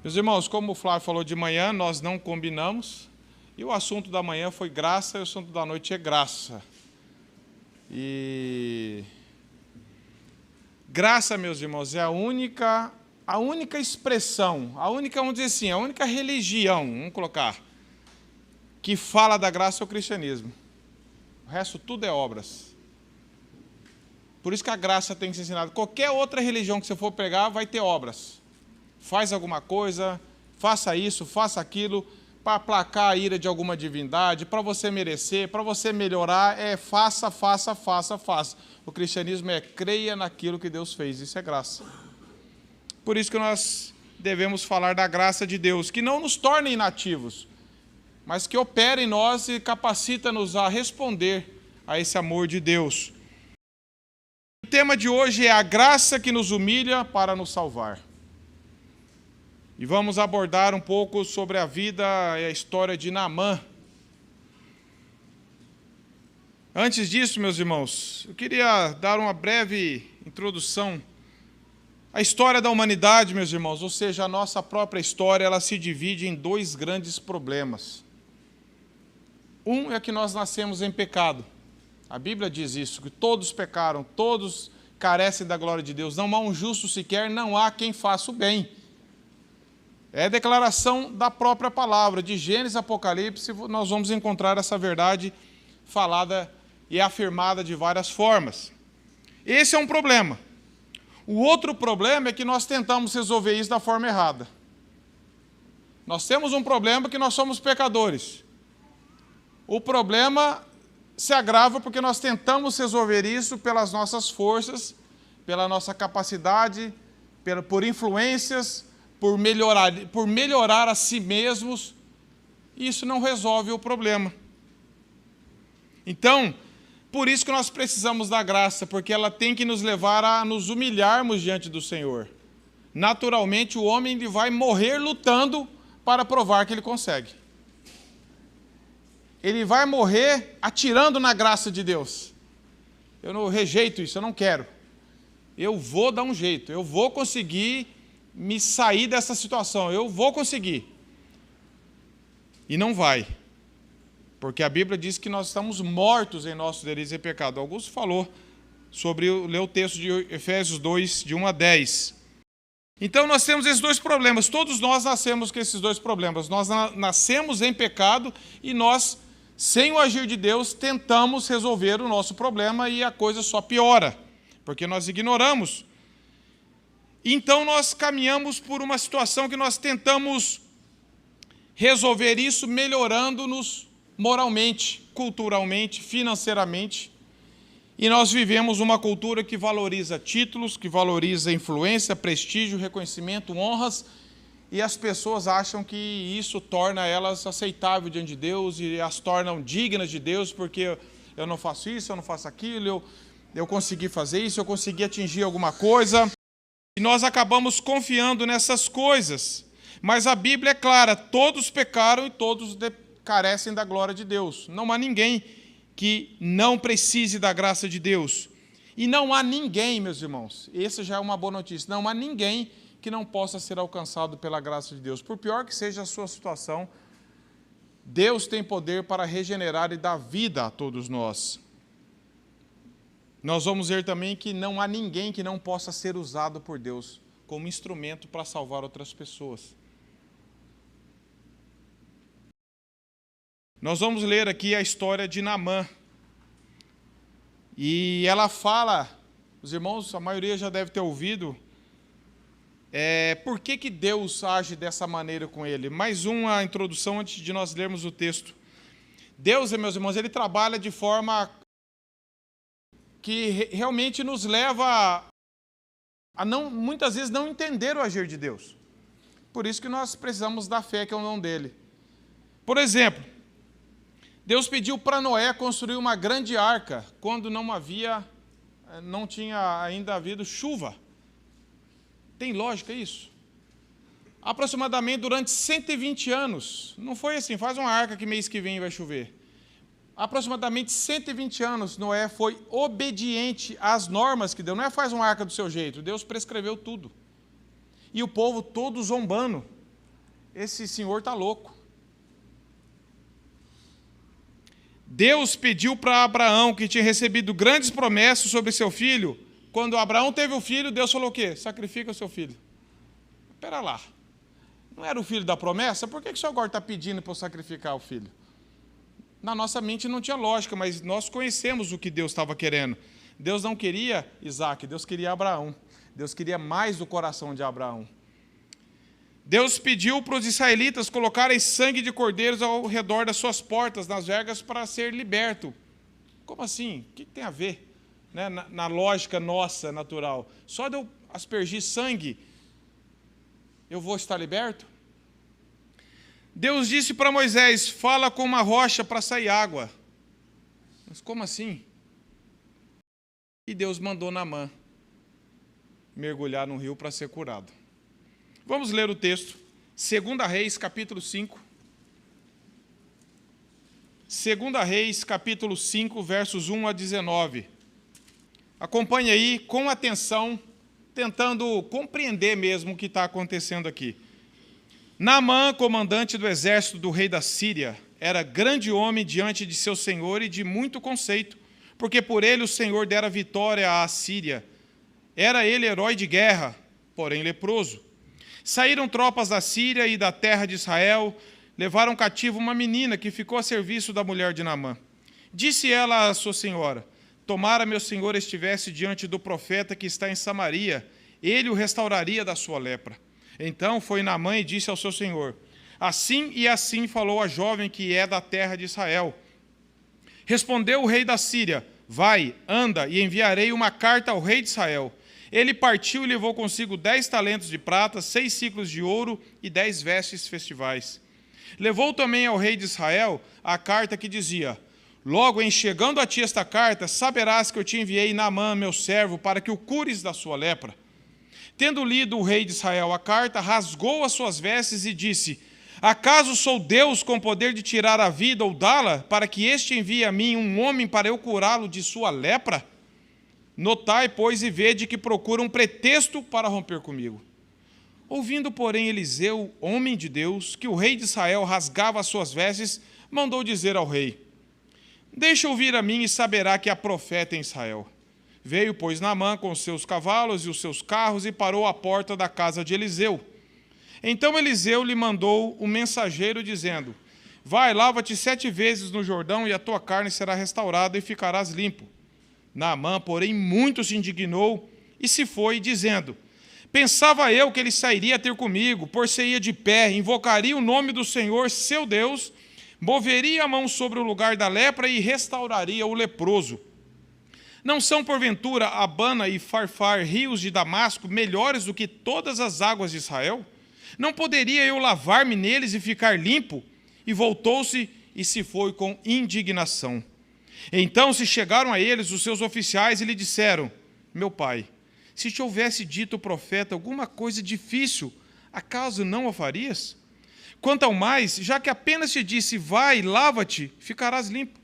Meus irmãos, como o Flávio falou de manhã, nós não combinamos, e o assunto da manhã foi graça, e o assunto da noite é graça. E graça, meus irmãos, é a única expressão, vamos dizer assim, a única religião, vamos colocar, que fala da graça é o cristianismo. O resto tudo é obras. Por isso que a graça tem que ser ensinada. Qualquer outra religião que você for pegar vai ter obras. Faz alguma coisa, faça isso, faça aquilo, para aplacar a ira de alguma divindade, para você merecer, para você melhorar, faça. O cristianismo é creia naquilo que Deus fez, isso é graça. Por isso que nós devemos falar da graça de Deus, que não nos torna inativos, mas que opera em nós e capacita-nos a responder a esse amor de Deus. O tema de hoje é a graça que nos humilha para nos salvar. E vamos abordar um pouco sobre a vida e a história de Naamã. Antes disso, meus irmãos, eu queria dar uma breve introdução. A história da humanidade, meus irmãos, ou seja, a nossa própria história, ela se divide em dois grandes problemas. Um é que nós nascemos em pecado. A Bíblia diz isso, que todos pecaram, todos carecem da glória de Deus. Não há um justo sequer, não há quem faça o bem. É a declaração da própria palavra, de Gênesis e Apocalipse, nós vamos encontrar essa verdade falada e afirmada de várias formas. Esse é um problema. O outro problema é que nós tentamos resolver isso da forma errada. Nós temos um problema que nós somos pecadores. O problema se agrava porque nós tentamos resolver isso pelas nossas forças, pela nossa capacidade, por influências, por melhorar a si mesmos. Isso não resolve o problema. Então, por isso que nós precisamos da graça, porque ela tem que nos levar a nos humilharmos diante do Senhor. Naturalmente, o homem ele vai morrer lutando para provar que ele consegue. Ele vai morrer atirando na graça de Deus. Eu não rejeito isso, eu não quero. Eu vou dar um jeito, eu vou conseguir me sair dessa situação, eu vou conseguir. E não vai. Porque a Bíblia diz que nós estamos mortos em nossos delitos e pecado. Augusto falou sobre ler o texto de Efésios 2, de 1 a 10. Então nós temos esses dois problemas. Todos nós nascemos com esses dois problemas. Nós nascemos em pecado e nós, sem o agir de Deus, tentamos resolver o nosso problema e a coisa só piora, porque nós ignoramos. Então nós caminhamos por uma situação que nós tentamos resolver isso melhorando-nos moralmente, culturalmente, financeiramente. E nós vivemos uma cultura que valoriza títulos, que valoriza influência, prestígio, reconhecimento, honras, e as pessoas acham que isso torna elas aceitáveis diante de Deus e as tornam dignas de Deus, porque eu não faço isso, eu não faço aquilo, eu consegui fazer isso, eu consegui atingir alguma coisa. E nós acabamos confiando nessas coisas. Mas a Bíblia é clara, todos pecaram e todos carecem da glória de Deus. Não há ninguém que não precise da graça de Deus. E não há ninguém, meus irmãos, essa já é uma boa notícia, não há ninguém que não possa ser alcançado pela graça de Deus. Por pior que seja a sua situação, Deus tem poder para regenerar e dar vida a todos nós. Nós vamos ver também que não há ninguém que não possa ser usado por Deus como instrumento para salvar outras pessoas. Nós vamos ler aqui a história de Naamã. E ela fala, os irmãos, a maioria já deve ter ouvido, por que Deus age dessa maneira com ele. Mais uma introdução antes de nós lermos o texto. Deus, meus irmãos, ele trabalha de forma que realmente nos leva a não, muitas vezes não entender o agir de Deus. Por isso que nós precisamos da fé que é o dom dele. Por exemplo, Deus pediu para Noé construir uma grande arca quando não tinha ainda havido chuva. Tem lógica isso? Aproximadamente durante 120 anos, não foi assim, faz uma arca que mês que vem vai chover. Aproximadamente 120 anos, Noé foi obediente às normas que Deus. Não faz uma arca do seu jeito, Deus prescreveu tudo. E o povo todo zombando. esse senhor está louco. Deus pediu para Abraão, que tinha recebido grandes promessas sobre seu filho. Quando Abraão teve o filho, Deus falou o quê? Sacrifica o seu filho. Espera lá. Não era o filho da promessa? Por que o senhor agora está pedindo para eu sacrificar o filho? Na nossa mente não tinha lógica, mas nós conhecemos o que Deus estava querendo. Deus não queria Isaac, Deus queria Abraão. Deus queria mais do coração de Abraão. Deus pediu para os israelitas colocarem sangue de cordeiros ao redor das suas portas, nas vergas, para ser liberto. Como assim? O que tem a ver? Né? Na lógica nossa, natural. Só de eu aspergir sangue, eu vou estar liberto? Deus disse para Moisés, fala com uma rocha para sair água. Mas como assim? E Deus mandou Naamã mergulhar no rio para ser curado. Vamos ler o texto. 2 Reis, capítulo 5. 2 Reis, capítulo 5, versos 1 a 19. Acompanhe aí com atenção, tentando compreender mesmo o que está acontecendo aqui. Naamã, comandante do exército do rei da Síria, era grande homem diante de seu senhor e de muito conceito, porque por ele o Senhor dera vitória à Síria. Era ele herói de guerra, porém leproso. Saíram tropas da Síria e da terra de Israel, levaram cativo uma menina que ficou a serviço da mulher de Naamã. Disse ela à sua senhora, tomara meu senhor estivesse diante do profeta que está em Samaria, ele o restauraria da sua lepra. Então foi Naamã e disse ao seu senhor, assim e assim falou a jovem que é da terra de Israel. Respondeu o rei da Síria, vai, anda, e enviarei uma carta ao rei de Israel. Ele partiu e levou consigo 10 talentos de prata, 6 ciclos de ouro e 10 vestes festivais. Levou também ao rei de Israel a carta que dizia, logo em chegando a ti esta carta, saberás que eu te enviei Naamã, meu servo, para que o cures da sua lepra. Tendo lido o rei de Israel a carta, rasgou as suas vestes e disse, acaso sou Deus com poder de tirar a vida ou dá-la, para que este envie a mim um homem para eu curá-lo de sua lepra? Notai, pois, e vede que procura um pretexto para romper comigo. Ouvindo, porém, Eliseu, homem de Deus, que o rei de Israel rasgava as suas vestes, mandou dizer ao rei, deixa-o vir a mim e saberá que há profeta em Israel. Veio, pois, Naamã com os seus cavalos e os seus carros e parou à porta da casa de Eliseu. Então Eliseu lhe mandou um mensageiro dizendo, vai, lava-te 7 vezes no Jordão e a tua carne será restaurada e ficarás limpo. Naamã, porém, muito se indignou e se foi, dizendo, pensava eu que ele sairia a ter comigo, por-se-ia de pé, invocaria o nome do Senhor, seu Deus, moveria a mão sobre o lugar da lepra e restauraria o leproso. Não são, porventura, Abana e Farfar, rios de Damasco, melhores do que todas as águas de Israel? Não poderia eu lavar-me neles e ficar limpo? E voltou-se e se foi com indignação. Então se chegaram a eles os seus oficiais e lhe disseram, meu pai, se te houvesse dito o profeta alguma coisa difícil, acaso não o farias? Quanto ao mais, já que apenas te disse, vai, lava-te, ficarás limpo.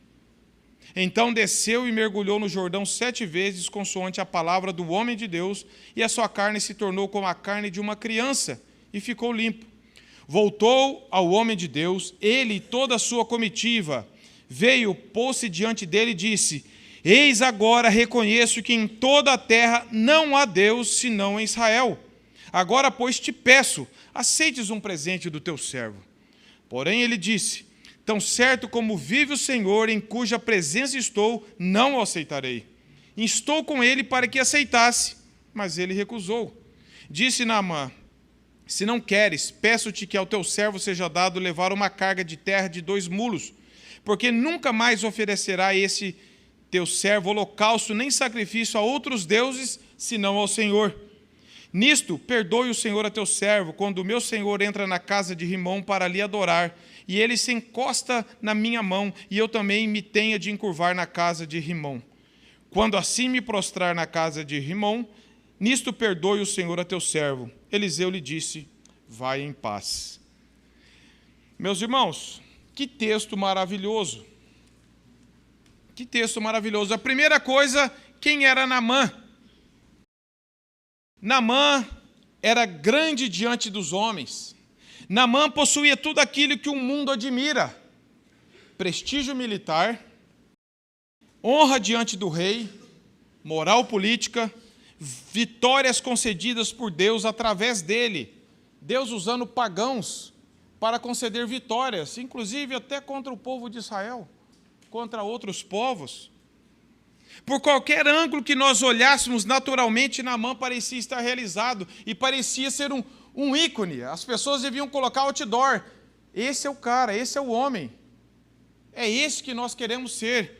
Então desceu e mergulhou no Jordão 7 vezes, consoante a palavra do homem de Deus, e a sua carne se tornou como a carne de uma criança, e ficou limpo. Voltou ao homem de Deus, ele e toda a sua comitiva, veio, pôs-se diante dele e disse, eis agora reconheço que em toda a terra não há Deus, senão em Israel. Agora, pois, te peço, aceites um presente do teu servo. Porém ele disse, tão certo como vive o Senhor, em cuja presença estou, não o aceitarei. Estou com ele para que aceitasse, mas ele recusou. Disse Naamã, se não queres, peço-te que ao teu servo seja dado levar uma carga de terra de 2 mulos, porque nunca mais oferecerá esse teu servo holocausto nem sacrifício a outros deuses, senão ao Senhor. Nisto, perdoe o Senhor a teu servo, quando o meu senhor entra na casa de Rimom para lhe adorar, e ele se encosta na minha mão, e eu também me tenha de encurvar na casa de Rimom. Quando assim me prostrar na casa de Rimom, nisto perdoe o Senhor a teu servo. Eliseu lhe disse, vai em paz. Meus irmãos, que texto maravilhoso. Que texto maravilhoso. A primeira coisa, quem era Naamã? Naamã era grande diante dos homens. Naamã possuía tudo aquilo que o mundo admira: prestígio militar, honra diante do rei, moral política, vitórias concedidas por Deus através dele. Deus usando pagãos para conceder vitórias, inclusive até contra o povo de Israel, contra outros povos. Por qualquer ângulo que nós olhássemos, naturalmente Naamã parecia estar realizado e parecia ser um ícone. As pessoas deviam colocar outdoor: esse é o cara, esse é o homem. É esse que nós queremos ser.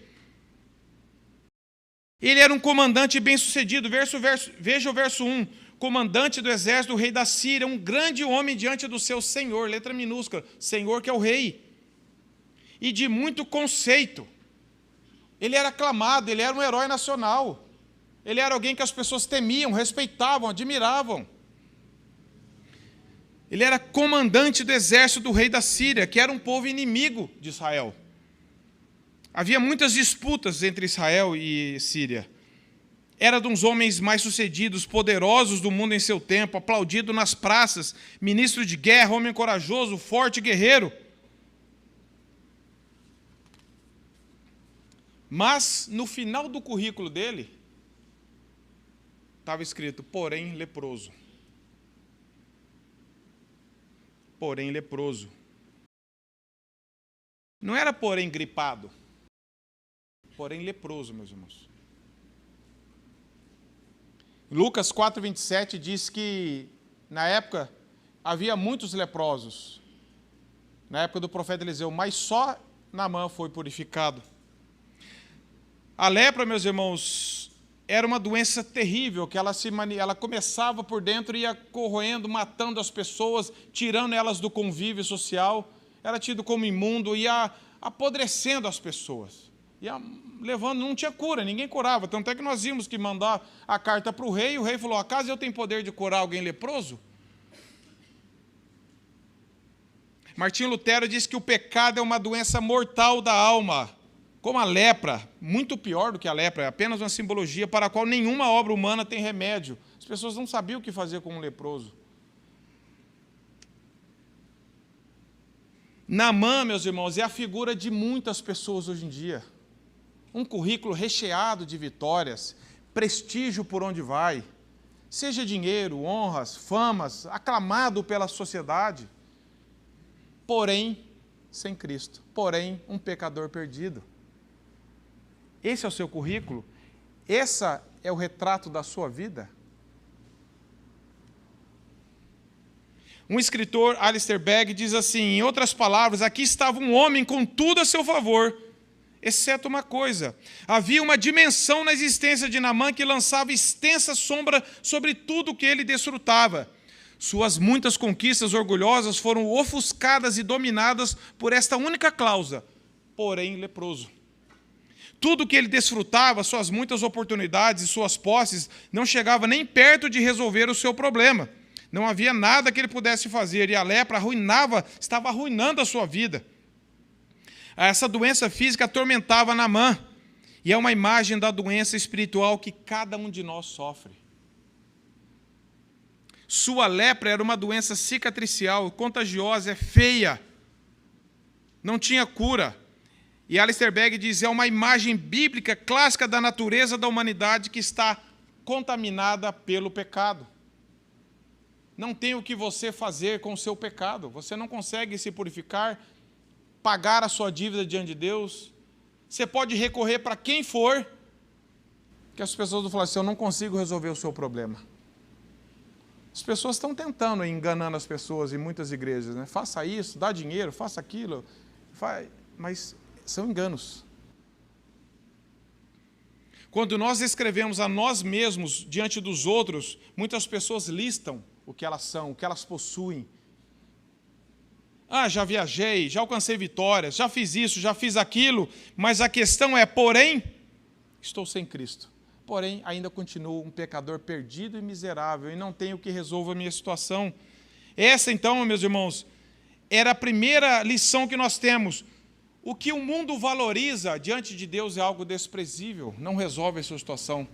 Ele era um comandante bem-sucedido. Veja o verso 1. Comandante do exército do rei da Síria, um grande homem diante do seu senhor, letra minúscula, senhor que é o rei, e de muito conceito. Ele era aclamado, ele era um herói nacional. Ele era alguém que as pessoas temiam, respeitavam, admiravam. Ele era comandante do exército do rei da Síria, que era um povo inimigo de Israel. Havia muitas disputas entre Israel e Síria. Era de uns homens mais sucedidos, poderosos do mundo em seu tempo, aplaudido nas praças, ministro de guerra, homem corajoso, forte, guerreiro. Mas, no final do currículo dele, estava escrito: porém leproso. Porém leproso. Não era porém gripado, porém leproso, meus irmãos. Lucas 4:27 diz que, na época, havia muitos leprosos, na época do profeta Eliseu, mas só Naamã foi purificado. A lepra, meus irmãos, era uma doença terrível, que ela começava por dentro e ia corroendo, matando as pessoas, tirando elas do convívio social, era tido como imundo, ia apodrecendo as pessoas. Ia levando, não tinha cura, ninguém curava. Tanto é que nós vimos que mandar a carta para o rei falou: acaso eu tenho poder de curar alguém leproso? Martinho Lutero disse que o pecado é uma doença mortal da alma, como a lepra, muito pior do que a lepra, é apenas uma simbologia para a qual nenhuma obra humana tem remédio. As pessoas não sabiam o que fazer com um leproso. Naamã, meus irmãos, é a figura de muitas pessoas hoje em dia. Um currículo recheado de vitórias, prestígio por onde vai, seja dinheiro, honras, famas, aclamado pela sociedade, porém sem Cristo, porém um pecador perdido. Esse é o seu currículo? Esse é o retrato da sua vida? Um escritor, Alistair Begg, diz assim: em outras palavras, aqui estava um homem com tudo a seu favor, exceto uma coisa: havia uma dimensão na existência de Naamã que lançava extensa sombra sobre tudo o que ele desfrutava. Suas muitas conquistas orgulhosas foram ofuscadas e dominadas por esta única cláusula: porém leproso. Tudo o que ele desfrutava, suas muitas oportunidades e suas posses, não chegava nem perto de resolver o seu problema. Não havia nada que ele pudesse fazer, e a lepra estava arruinando a sua vida. Essa doença física atormentava Naamã, e é uma imagem da doença espiritual que cada um de nós sofre. Sua lepra era uma doença cicatricial, contagiosa, é feia, não tinha cura. E Alistair Begg diz: é uma imagem bíblica clássica da natureza da humanidade que está contaminada pelo pecado. Não tem o que você fazer com o seu pecado. Você não consegue se purificar, pagar a sua dívida diante de Deus. Você pode recorrer para quem for, que as pessoas vão falar assim: eu não consigo resolver o seu problema. As pessoas estão tentando, enganando as pessoas em muitas igrejas, né? Faça isso, dá dinheiro, faça aquilo, mas são enganos. Quando nós escrevemos a nós mesmos diante dos outros, muitas pessoas listam o que elas são, o que elas possuem. Já viajei, já alcancei vitórias, já fiz isso, já fiz aquilo, mas a questão é: porém, estou sem Cristo. Porém, ainda continuo um pecador perdido e miserável, e não tenho o que resolva a minha situação. Essa, então, meus irmãos, era a primeira lição que nós temos. O que o mundo valoriza diante de Deus é algo desprezível, não resolve a sua situação.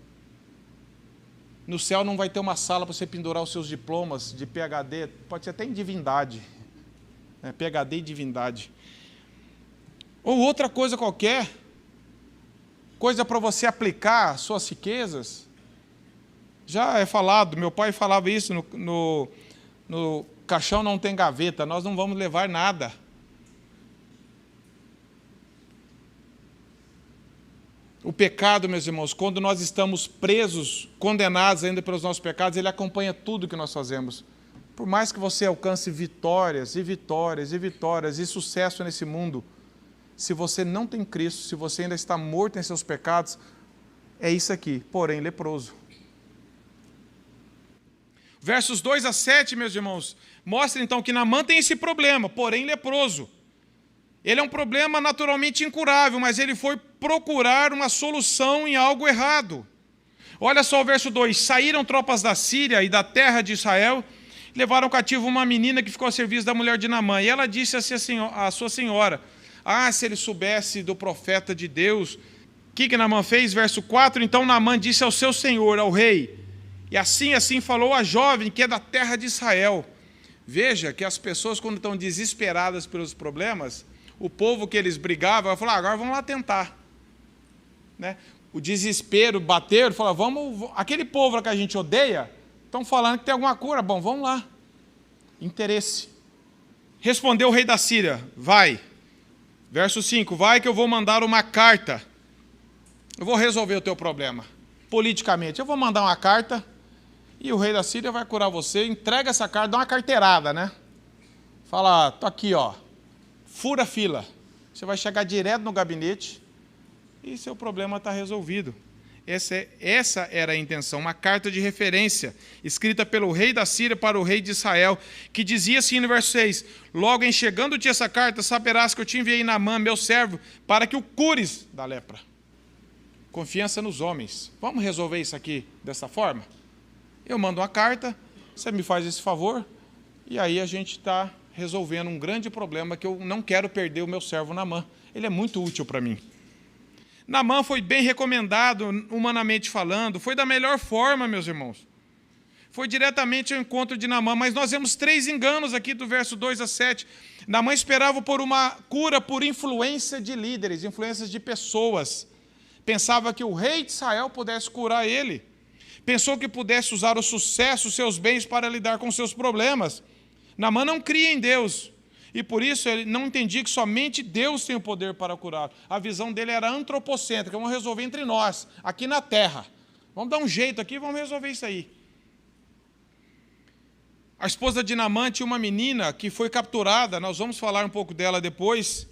No céu não vai ter uma sala para você pendurar os seus diplomas de PhD, pode ser até em divindade, PhD em divindade. Ou outra coisa qualquer, coisa para você aplicar suas riquezas. Já é falado, meu pai falava isso, no caixão não tem gaveta, nós não vamos levar nada. O pecado, meus irmãos, quando nós estamos presos, condenados ainda pelos nossos pecados, ele acompanha tudo que nós fazemos. Por mais que você alcance vitórias e vitórias e vitórias e sucesso nesse mundo, se você não tem Cristo, se você ainda está morto em seus pecados, é isso aqui, porém leproso. Versos 2 a 7, meus irmãos, mostra então que Naamã tem esse problema, porém leproso. Ele é um problema naturalmente incurável, mas ele foi procurar uma solução em algo errado. Olha só o verso 2. Saíram tropas da Síria e da terra de Israel, levaram cativo uma menina que ficou a serviço da mulher de Naamã. E ela disse à sua senhora, se ele soubesse do profeta de Deus. O que Naamã fez? Verso 4. Então Naamã disse ao seu senhor, ao rei, e assim falou a jovem que é da terra de Israel. Veja que as pessoas, quando estão desesperadas pelos problemas, o povo que eles brigavam, vai falar, agora vamos lá tentar. Né? O desespero, bater, fala, vamos, aquele povo que a gente odeia, estão falando que tem alguma cura, bom, vamos lá. Interesse. Respondeu o rei da Síria, vai. Verso 5, vai que eu vou mandar uma carta. Eu vou resolver o teu problema. Politicamente, eu vou mandar uma carta e o rei da Síria vai curar você, entrega essa carta, dá uma carteirada, né? Fala, tô aqui, ó. Fura a fila. Você vai chegar direto no gabinete e seu problema está resolvido. Essa era a intenção, uma carta de referência, escrita pelo rei da Síria para o rei de Israel, que dizia assim no verso 6, logo em chegando-te essa carta, saberás que eu te enviei Naamã, meu servo, para que o cures da lepra. Confiança nos homens. Vamos resolver isso aqui dessa forma? Eu mando uma carta, você me faz esse favor, e aí a gente está resolvendo um grande problema que eu não quero perder o meu servo Naamã. Ele é muito útil para mim. Naamã foi bem recomendado, humanamente falando, foi da melhor forma, meus irmãos. Foi diretamente ao encontro de Naamã, mas nós vemos 3 enganos aqui do verso 2 a 7. Naamã esperava por uma cura por influência de líderes, influências de pessoas. Pensava que o rei de Israel pudesse curar ele. Pensou que pudesse usar o sucesso, os seus bens para lidar com seus problemas. Naamã não cria em Deus, e por isso ele não entendia que somente Deus tem o poder para curar. A visão dele era antropocêntrica, vamos resolver entre nós, aqui na terra. Vamos dar um jeito aqui, vamos resolver isso aí. A esposa de Naamã tinha uma menina que foi capturada, nós vamos falar um pouco dela depois,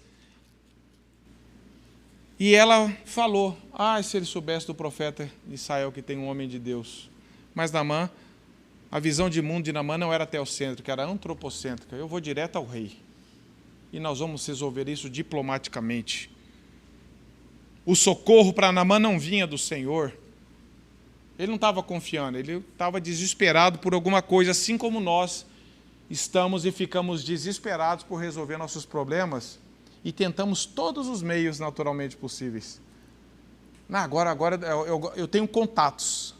e ela falou, se ele soubesse do profeta de Israel que tem um homem de Deus. Mas Naamã, a visão de mundo de Naamã não era teocêntrica, era antropocêntrica. Eu vou direto ao rei. E nós vamos resolver isso diplomaticamente. O socorro para Naamã não vinha do Senhor. Ele não estava confiando, ele estava desesperado por alguma coisa, assim como nós estamos e ficamos desesperados por resolver nossos problemas e tentamos todos os meios naturalmente possíveis. Agora eu tenho contatos.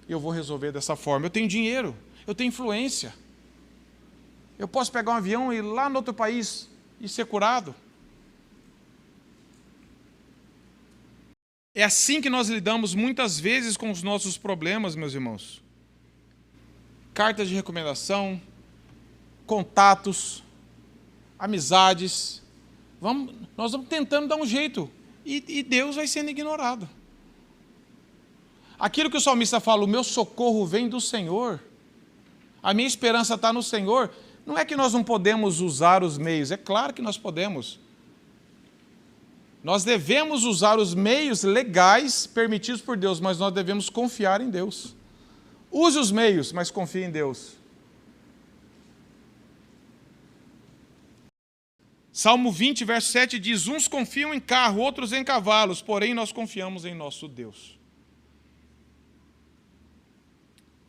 Eu vou resolver dessa forma. Eu tenho dinheiro, eu tenho influência. Eu posso pegar um avião e ir lá no outro país e ser curado. É assim que nós lidamos muitas vezes com os nossos problemas, meus irmãos. Cartas de recomendação, contatos, amizades. Nós vamos tentando dar um jeito e Deus vai sendo ignorado. Aquilo que o salmista fala, o meu socorro vem do Senhor, a minha esperança está no Senhor, não é que nós não podemos usar os meios, é claro que nós podemos. Nós devemos usar os meios legais permitidos por Deus, mas nós devemos confiar em Deus. Use os meios, mas confie em Deus. Salmo 20, verso 7 diz, uns confiam em carro, outros em cavalos, porém nós confiamos em nosso Deus.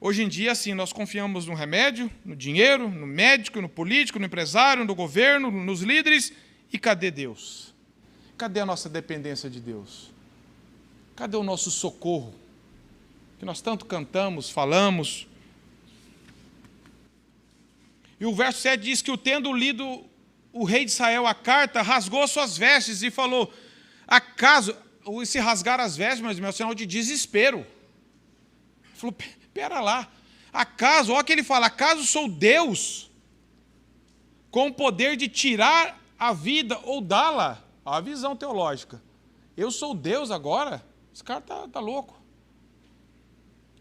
Hoje em dia, assim, nós confiamos no remédio, no dinheiro, no médico, no político, no empresário, no governo, nos líderes. E cadê Deus? Cadê a nossa dependência de Deus? Cadê o nosso socorro? Que nós tanto cantamos, falamos. E o verso 7 diz que, tendo lido o rei de Israel a carta, rasgou suas vestes e falou, acaso, se rasgar as vestes, mas é um sinal de desespero. Ele falou, pera lá, acaso, olha o que ele fala, acaso sou Deus, com o poder de tirar a vida ou dá-la? Olha a visão teológica. Eu sou Deus agora? Esse cara está louco.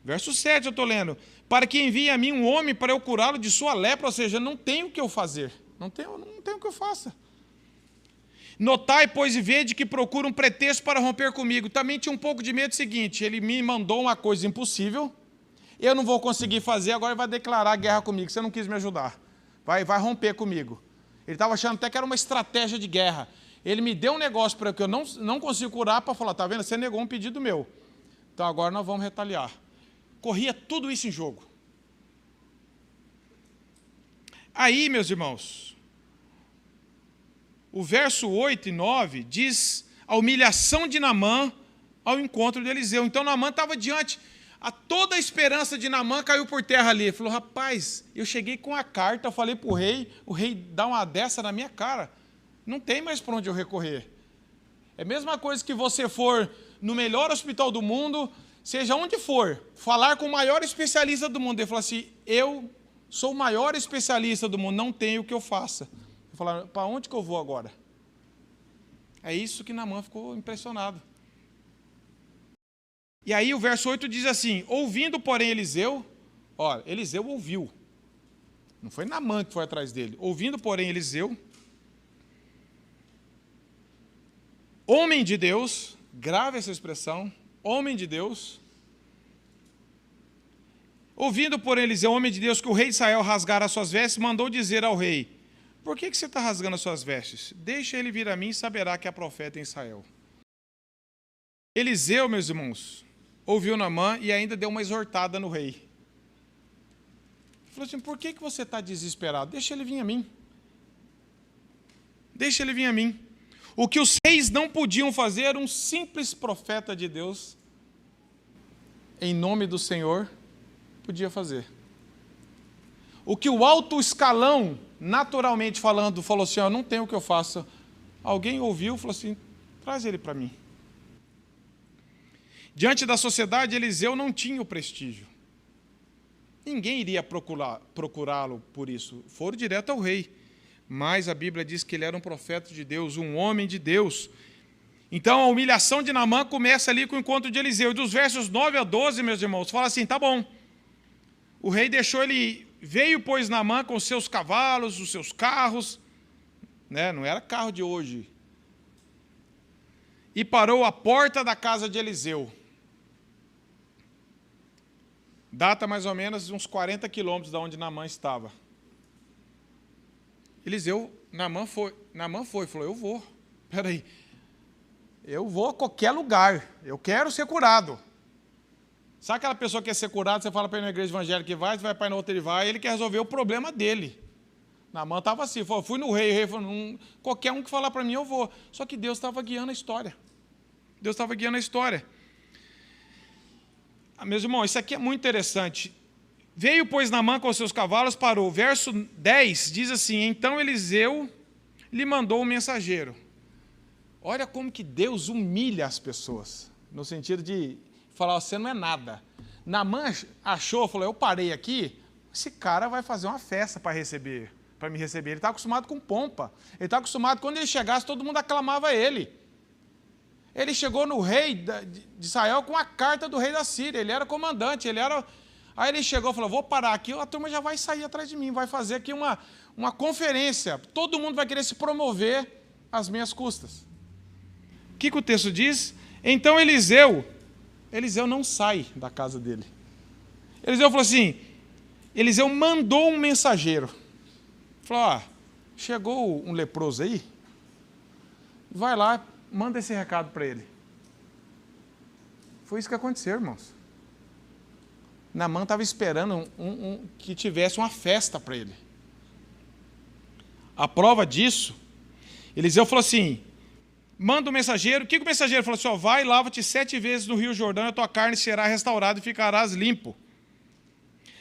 Verso 7 eu estou lendo. Para que envie a mim um homem para eu curá-lo de sua lepra, ou seja, não tenho o que eu fazer. Não tenho o que eu faça. Notai, pois, e vede que procura um pretexto para romper comigo. Também tinha um pouco de medo do seguinte, ele me mandou uma coisa impossível, eu não vou conseguir fazer, agora ele vai declarar guerra comigo, você não quis me ajudar. Vai romper comigo. Ele estava achando até que era uma estratégia de guerra. Ele me deu um negócio para que eu não consigo curar, para falar, está vendo, você negou um pedido meu. Então agora nós vamos retaliar. Corria tudo isso em jogo. Aí, meus irmãos, o verso 8 e 9 diz a humilhação de Naamã ao encontro de Eliseu. Então Naamã estava diante, toda a esperança de Naamã caiu por terra ali. Ele falou, rapaz, eu cheguei com a carta, eu falei para o rei dá uma dessa na minha cara. Não tem mais para onde eu recorrer. É a mesma coisa que você for no melhor hospital do mundo, seja onde for, falar com o maior especialista do mundo. Ele fala assim, eu sou o maior especialista do mundo, não tenho o que eu faça. Ele fala, para onde que eu vou agora? É isso que Naamã ficou impressionado. E aí o verso 8 diz assim, ouvindo, porém, Eliseu, olha, Eliseu ouviu. Não foi Naamã que foi atrás dele. Ouvindo, porém, Eliseu, homem de Deus, grave essa expressão, homem de Deus, ouvindo, porém, Eliseu, homem de Deus, que o rei de Israel rasgara as suas vestes, mandou dizer ao rei, por que você está rasgando as suas vestes? Deixa ele vir a mim e saberá que há profeta em Israel. Eliseu, meus irmãos, ouviu Naamã e ainda deu uma exortada no rei. Ele falou assim, por que você está desesperado? Deixa ele vir a mim. Deixa ele vir a mim. O que os reis não podiam fazer, um simples profeta de Deus, em nome do Senhor, podia fazer. O que o alto escalão, naturalmente falando, falou assim, não tem o que eu faça. Alguém ouviu e falou assim, traz ele para mim. Diante da sociedade, Eliseu não tinha o prestígio. Ninguém iria procurá-lo por isso. Foram direto ao rei. Mas a Bíblia diz que ele era um profeta de Deus, um homem de Deus. Então a humilhação de Naamã começa ali com o encontro de Eliseu. E dos versos 9 a 12, meus irmãos, fala assim, tá bom. O rei deixou ele, veio, pois, Naamã com os seus cavalos, os seus carros, né? Não era carro de hoje. E parou à porta da casa de Eliseu. Data mais ou menos uns 40 quilômetros de onde Naamã estava. Naamã foi, falou, eu vou, peraí, eu vou a qualquer lugar, eu quero ser curado. Sabe aquela pessoa que quer ser curada, você fala para ele na igreja evangélica que vai, você vai para a outra ele vai, ele quer resolver o problema dele. Naamã estava assim, falou, fui no rei, o rei falou, qualquer um que falar para mim eu vou. Só que Deus estava guiando a história. Deus estava guiando a história. Meus irmãos, isso aqui é muito interessante. Veio, pois, Naamã com os seus cavalos, parou. Verso 10 diz assim, então Eliseu lhe mandou um mensageiro. Olha como que Deus humilha as pessoas, no sentido de falar, você não é nada. Naamã achou, falou, eu parei aqui, esse cara vai fazer uma festa para me receber. Ele está acostumado com pompa. Ele está acostumado, quando ele chegasse, todo mundo aclamava ele. Ele chegou no rei de Israel com a carta do rei da Síria, ele era comandante, Aí ele chegou e falou, vou parar aqui, a turma já vai sair atrás de mim, vai fazer aqui uma conferência, todo mundo vai querer se promover às minhas custas. O que o texto diz? Então Eliseu não sai da casa dele. Eliseu falou assim, Eliseu mandou um mensageiro. Falou, chegou um leproso aí, vai lá, manda esse recado para ele. Foi isso que aconteceu, irmãos. Naamã estava esperando que tivesse uma festa para ele. A prova disso, Eliseu falou assim, manda o mensageiro. O que o mensageiro falou assim, vai, lava-te 7 vezes no rio Jordão, e a tua carne será restaurada e ficarás limpo.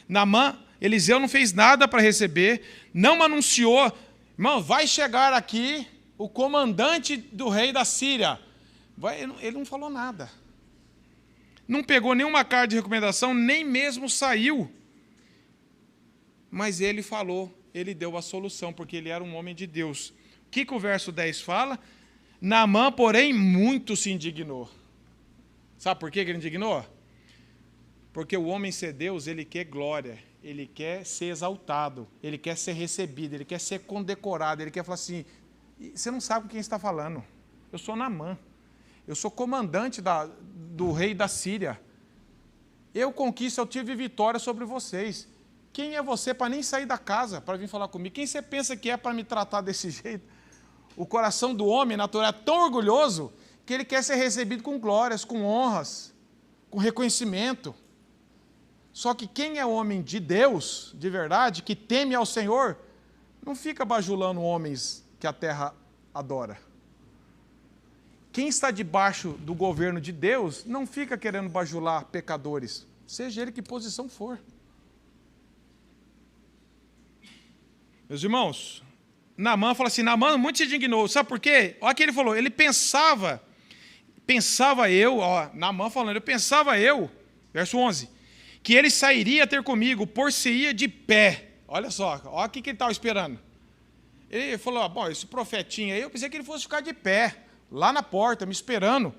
Naamã Eliseu não fez nada para receber, não anunciou, irmão, vai chegar aqui o comandante do rei da Síria. Ele não falou nada. Não pegou nenhuma carta de recomendação, nem mesmo saiu. Mas ele falou, ele deu a solução, porque ele era um homem de Deus. O que o verso 10 fala? Naamã, porém, muito se indignou. Sabe por que ele indignou? Porque o homem ser Deus, ele quer glória, ele quer ser exaltado, ele quer ser recebido, ele quer ser condecorado, ele quer falar assim, você não sabe com quem está falando. Eu sou Naamã, eu sou comandante do rei da Síria. Eu conquisto, eu tive vitória sobre vocês. Quem é você para nem sair da casa, para vir falar comigo? Quem você pensa que é para me tratar desse jeito? O coração do homem natural é tão orgulhoso que ele quer ser recebido com glórias, com honras, com reconhecimento. Só que quem é homem de Deus, de verdade, que teme ao Senhor, não fica bajulando homens que a terra adora. Quem está debaixo do governo de Deus não fica querendo bajular pecadores, seja ele que posição for. Meus irmãos, Naamã fala assim, Naamã muito se indignou, sabe por quê? Olha o que ele falou, ele pensava eu, Naamã falando, verso 11, que ele sairia a ter comigo, por-se-ia de pé. Olha só, olha o que ele estava esperando. Ele falou, bom, esse profetinho aí, eu pensei que ele fosse ficar de pé, lá na porta, me esperando.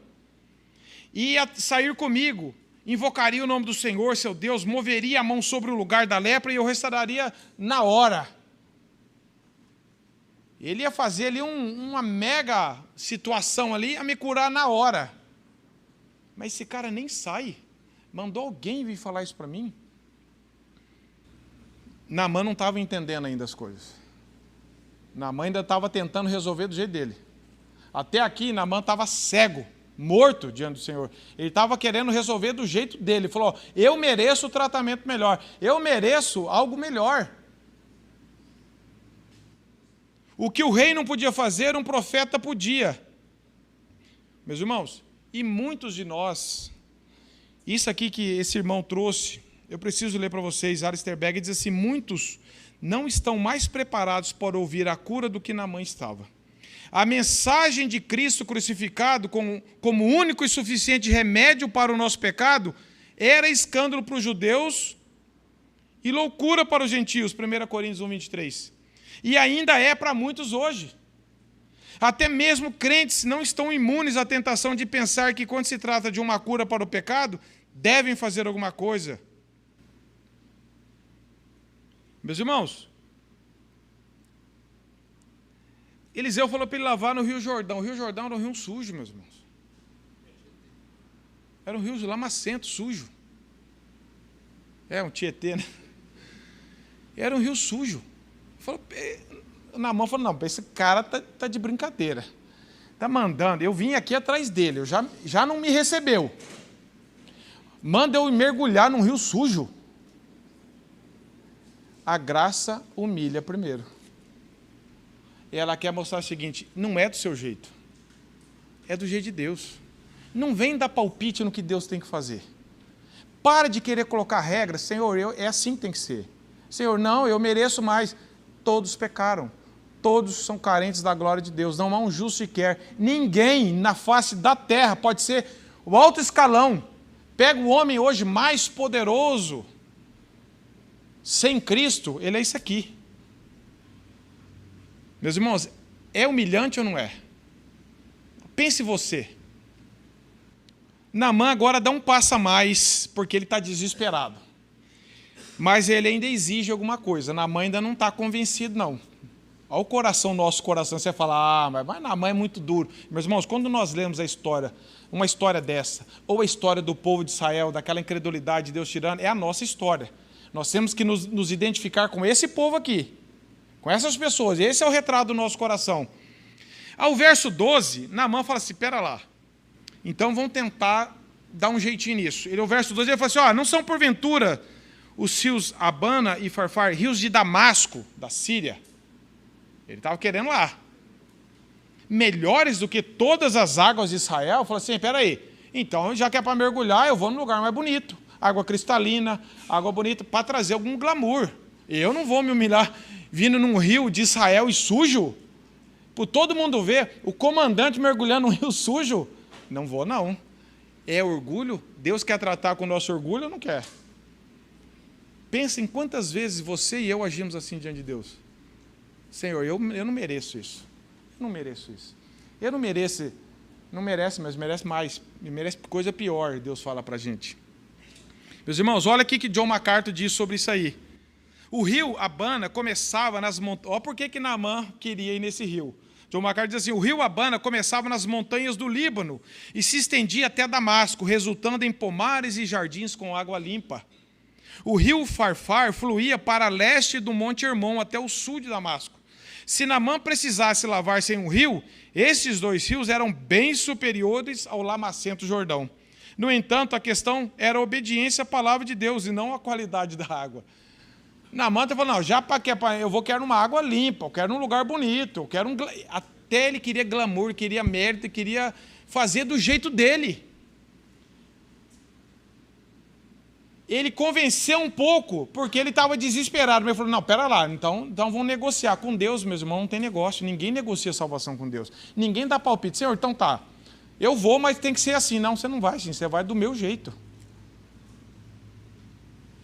Ia sair comigo, invocaria o nome do Senhor, seu Deus, moveria a mão sobre o lugar da lepra e eu restauraria na hora. Ele ia fazer ali uma mega situação ali, a me curar na hora. Mas esse cara nem sai. Mandou alguém vir falar isso para mim? Naamã não estava entendendo ainda as coisas. Naamã ainda estava tentando resolver do jeito dele. Até aqui, Naamã estava cego, morto diante do Senhor. Ele estava querendo resolver do jeito dele. Ele falou, eu mereço o tratamento melhor. Eu mereço algo melhor. O que o rei não podia fazer, um profeta podia. Meus irmãos, e muitos de nós, isso aqui que esse irmão trouxe, eu preciso ler para vocês, Alistair Begg diz assim, muitos não estão mais preparados para ouvir a cura do que Naamã estava. A mensagem de Cristo crucificado como único e suficiente remédio para o nosso pecado era escândalo para os judeus e loucura para os gentios, 1 Coríntios 1, 23. E ainda é para muitos hoje. Até mesmo crentes não estão imunes à tentação de pensar que quando se trata de uma cura para o pecado, devem fazer alguma coisa. Meus irmãos, Eliseu falou para ele lavar no Rio Jordão. O Rio Jordão era um rio sujo, meus irmãos. Era um rio lamacento, sujo. Um Tietê, né? Era um rio sujo. Naamã falou, não, esse cara tá de brincadeira. Está mandando, eu vim aqui atrás dele, já não me recebeu. Manda eu mergulhar num rio sujo. A graça humilha primeiro. Ela quer mostrar o seguinte, não é do seu jeito. É do jeito de Deus. Não vem dar palpite no que Deus tem que fazer. Para de querer colocar regras, Senhor, é assim que tem que ser. Senhor, não, eu mereço mais. Todos pecaram, todos são carentes da glória de Deus, não há um justo sequer. Ninguém na face da terra pode ser o alto escalão. Pega o homem hoje mais poderoso, sem Cristo, ele é isso aqui. Meus irmãos, é humilhante ou não é? Pense você. Naamã agora dá um passo a mais, porque ele está desesperado. Mas ele ainda exige alguma coisa. Naamã ainda não está convencido, não. Olha o coração, nosso coração, você fala, mas Naamã é muito duro. Meus irmãos, quando nós lemos a história, uma história dessa, ou a história do povo de Israel, daquela incredulidade de Deus tirando, é a nossa história. Nós temos que nos identificar com esse povo aqui, com essas pessoas. Esse é o retrato do nosso coração. Ao verso 12, Naamã fala assim, pera lá, então vamos tentar dar um jeitinho nisso. O verso 12, ele fala assim, não são porventura os rios Abana e Farfar, rios de Damasco, da Síria. Ele estava querendo lá. Melhores do que todas as águas de Israel. Falou assim, espera aí, então já que é para mergulhar, eu vou num lugar mais bonito. água cristalina, água bonita, para trazer algum glamour. Eu não vou me humilhar vindo num rio de Israel e sujo, para todo mundo ver o comandante mergulhando num rio sujo. Não vou, não. É orgulho? Deus quer tratar com o nosso orgulho ou não quer? Pensa em quantas vezes você e eu agimos assim diante de Deus. Senhor, eu não mereço isso. Eu não mereço isso. Eu não mereço, não merece, mas merece mais. Me merece coisa pior, Deus fala para a gente. Meus irmãos, olha o que John MacArthur diz sobre isso aí. O rio Abana começava nas montanhas. Olha por que Naamã queria ir nesse rio. John MacArthur diz assim: o rio Abana começava nas montanhas do Líbano e se estendia até Damasco, resultando em pomares e jardins com água limpa. O rio Farfar fluía para leste do Monte Hermon até o sul de Damasco. Se Naamã precisasse lavar-se em um rio, esses dois rios eram bem superiores ao lamacento Jordão. No entanto, a questão era a obediência à palavra de Deus e não a qualidade da água. Naamã está falando, não, já para que eu quero uma água limpa, eu quero um lugar bonito, eu quero até ele queria glamour, queria mérito, queria fazer do jeito dele. Ele convenceu um pouco, porque ele estava desesperado. Mas ele falou, não, pera lá, então vamos negociar com Deus, meus irmãos, não tem negócio. Ninguém negocia salvação com Deus. Ninguém dá palpite. Senhor, então tá, eu vou, mas tem que ser assim. Não, você não vai assim, você vai do meu jeito.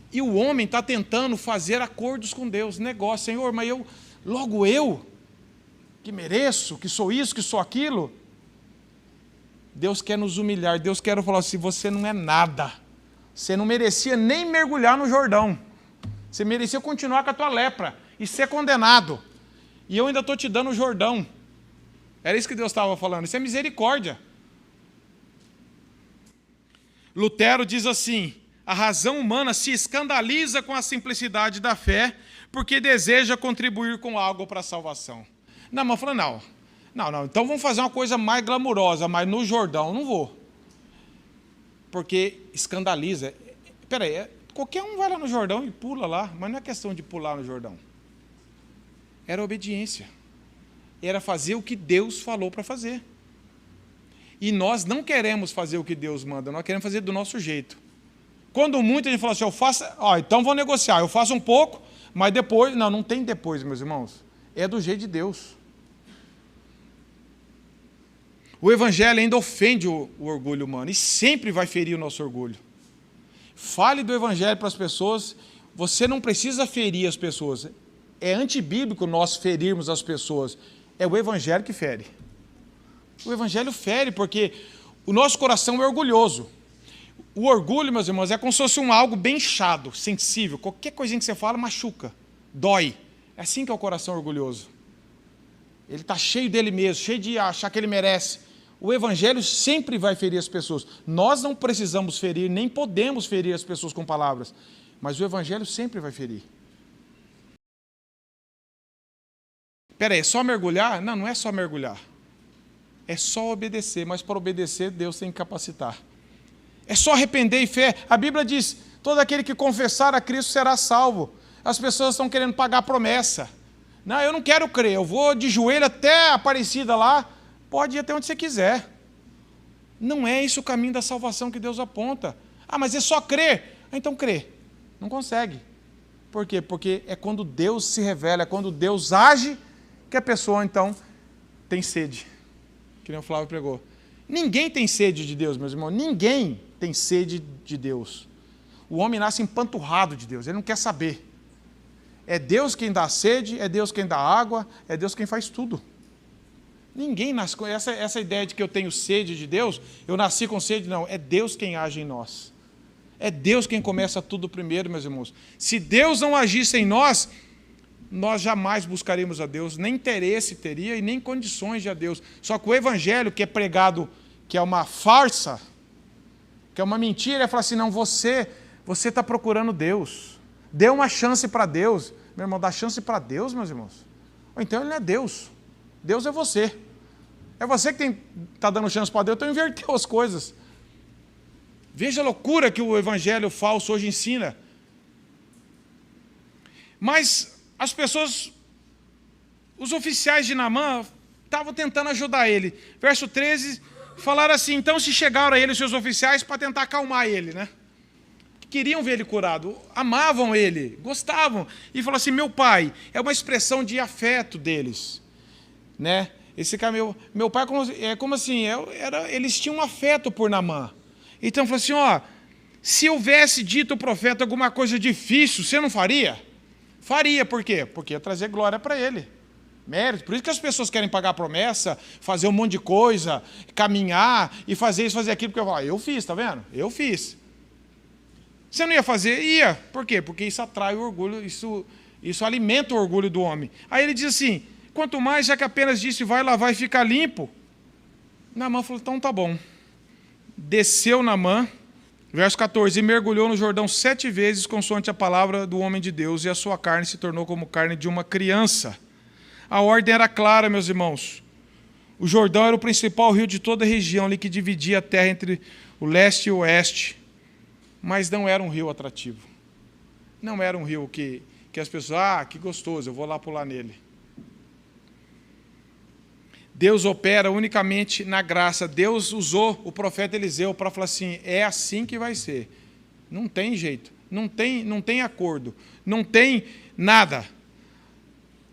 E o homem está tentando fazer acordos com Deus, negócio. Senhor, mas logo eu, que mereço, que sou isso, que sou aquilo. Deus quer nos humilhar, Deus quer falar assim, você não é nada. Você não merecia nem mergulhar no Jordão. Você merecia continuar com a tua lepra e ser condenado. E eu ainda estou te dando o Jordão. Era isso que Deus estava falando. Isso é misericórdia. Lutero diz assim, a razão humana se escandaliza com a simplicidade da fé porque deseja contribuir com algo para a salvação. Não, mas eu falei, não, então vamos fazer uma coisa mais glamurosa, mas no Jordão não vou. Porque escandaliza. Espera aí, qualquer um vai lá no Jordão e pula lá, mas não é questão de pular no Jordão. Era obediência. Era fazer o que Deus falou para fazer. E nós não queremos fazer o que Deus manda, nós queremos fazer do nosso jeito. Quando muito a gente fala assim, então vou negociar, eu faço um pouco, mas depois, não tem depois, meus irmãos. É do jeito de Deus. O Evangelho ainda ofende o orgulho humano e sempre vai ferir o nosso orgulho. Fale do Evangelho para as pessoas, você não precisa ferir as pessoas. É antibíblico nós ferirmos as pessoas. É o Evangelho que fere. O Evangelho fere porque o nosso coração é orgulhoso. O orgulho, meus irmãos, é como se fosse algo bem inchado, sensível. Qualquer coisinha que você fala machuca, dói. É assim que é o coração orgulhoso. Ele está cheio dele mesmo, cheio de achar que ele merece. O Evangelho sempre vai ferir as pessoas. Nós não precisamos ferir, nem podemos ferir as pessoas com palavras. Mas o Evangelho sempre vai ferir. Espera aí, é só mergulhar? Não, não é só mergulhar. É só obedecer, mas para obedecer, Deus tem que capacitar. É só arrepender e fé. A Bíblia diz, todo aquele que confessar a Cristo será salvo. As pessoas estão querendo pagar a promessa. Não, eu não quero crer, eu vou de joelho até a Aparecida lá, pode ir até onde você quiser. Não é esse o caminho da salvação que Deus aponta. Ah, mas é só crer. Então crê. Não consegue. Por quê? Porque é quando Deus se revela, é quando Deus age, que a pessoa então tem sede. Que nem o Flávio pregou. Ninguém tem sede de Deus, meus irmãos. Ninguém tem sede de Deus. O homem nasce empanturrado de Deus, ele não quer saber. É Deus quem dá sede, é Deus quem dá água, é Deus quem faz tudo. Ninguém nasce com essa ideia de que eu tenho sede de Deus, eu nasci com sede, não. É Deus quem age em nós. É Deus quem começa tudo primeiro, meus irmãos. Se Deus não agisse em nós, nós jamais buscaríamos a Deus, nem interesse teria e nem condições de a Deus. Só que o Evangelho que é pregado, que é uma farsa, que é uma mentira, é falar assim, não, você está procurando Deus. Dê uma chance para Deus. Meu irmão, dá chance para Deus, meus irmãos. Ou então ele não é Deus. Deus é você. É você que está dando chance para Deus, então inverteu as coisas. Veja a loucura que o evangelho falso hoje ensina. Mas as pessoas, os oficiais de Naamã, estavam tentando ajudar ele. Verso 13, falaram assim, então se chegaram a ele os seus oficiais para tentar acalmar ele, né? queriam ver ele curado, amavam ele, gostavam. E falou assim, meu pai, é uma expressão de afeto deles, né? Esse cara, meu pai, eles tinham um afeto por Naamã. Então falou assim, ó, se houvesse dito o profeta alguma coisa difícil, você não faria? Faria, por quê? Porque ia trazer glória para ele. Mérito. Por isso que as pessoas querem pagar a promessa, fazer um monte de coisa, caminhar e fazer isso, fazer aquilo, porque eu falo, eu fiz, tá vendo? Eu fiz. Você não ia fazer? Ia. Por quê? Porque isso atrai o orgulho, isso alimenta o orgulho do homem. Aí ele diz assim, quanto mais, já que apenas disse, vai lavar e ficar limpo. Naamã falou, então tá bom. Desceu Naamã, verso 14, e mergulhou no Jordão 7 vezes, consoante a palavra do homem de Deus, e a sua carne se tornou como carne de uma criança. A ordem era clara, meus irmãos. O Jordão era o principal rio de toda a região, ali que dividia a terra entre o leste e o oeste. Mas não era um rio atrativo. Não era um rio que as pessoas, que gostoso, eu vou lá pular nele. Deus opera unicamente na graça. Deus usou o profeta Eliseu para falar assim, é assim que vai ser. Não tem jeito, não tem acordo, não tem nada.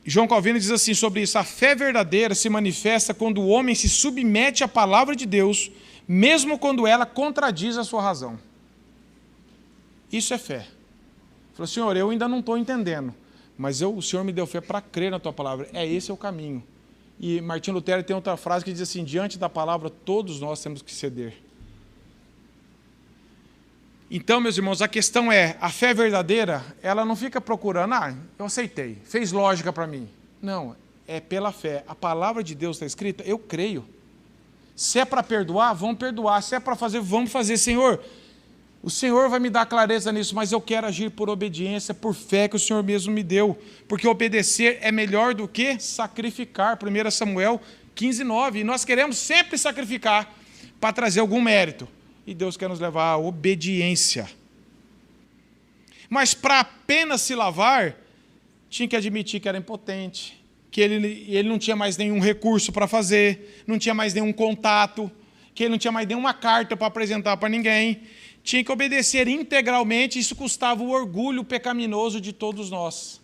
João Calvino diz assim sobre isso, a fé verdadeira se manifesta quando o homem se submete à palavra de Deus, mesmo quando ela contradiz a sua razão. Isso é fé. Falou, Senhor, eu ainda não estou entendendo, mas o Senhor me deu fé para crer na tua palavra. Esse é o caminho. E Martim Lutero tem outra frase que diz assim, diante da palavra todos nós temos que ceder. Então, meus irmãos, a questão é, a fé verdadeira, ela não fica procurando, eu aceitei, fez lógica para mim. Não, é pela fé. A palavra de Deus está escrita, eu creio. Se é para perdoar, vamos perdoar. Se é para fazer, vamos fazer. Senhor, o Senhor vai me dar clareza nisso, mas eu quero agir por obediência, por fé que o Senhor mesmo me deu. Porque obedecer é melhor do que sacrificar. 1 Samuel 15:9. E nós queremos sempre sacrificar para trazer algum mérito. E Deus quer nos levar à obediência. Mas para apenas se lavar, tinha que admitir que era impotente, que ele não tinha mais nenhum recurso para fazer, não tinha mais nenhum contato, que ele não tinha mais nenhuma carta para apresentar para ninguém. Tinha que obedecer integralmente, isso custava o orgulho pecaminoso de todos nós.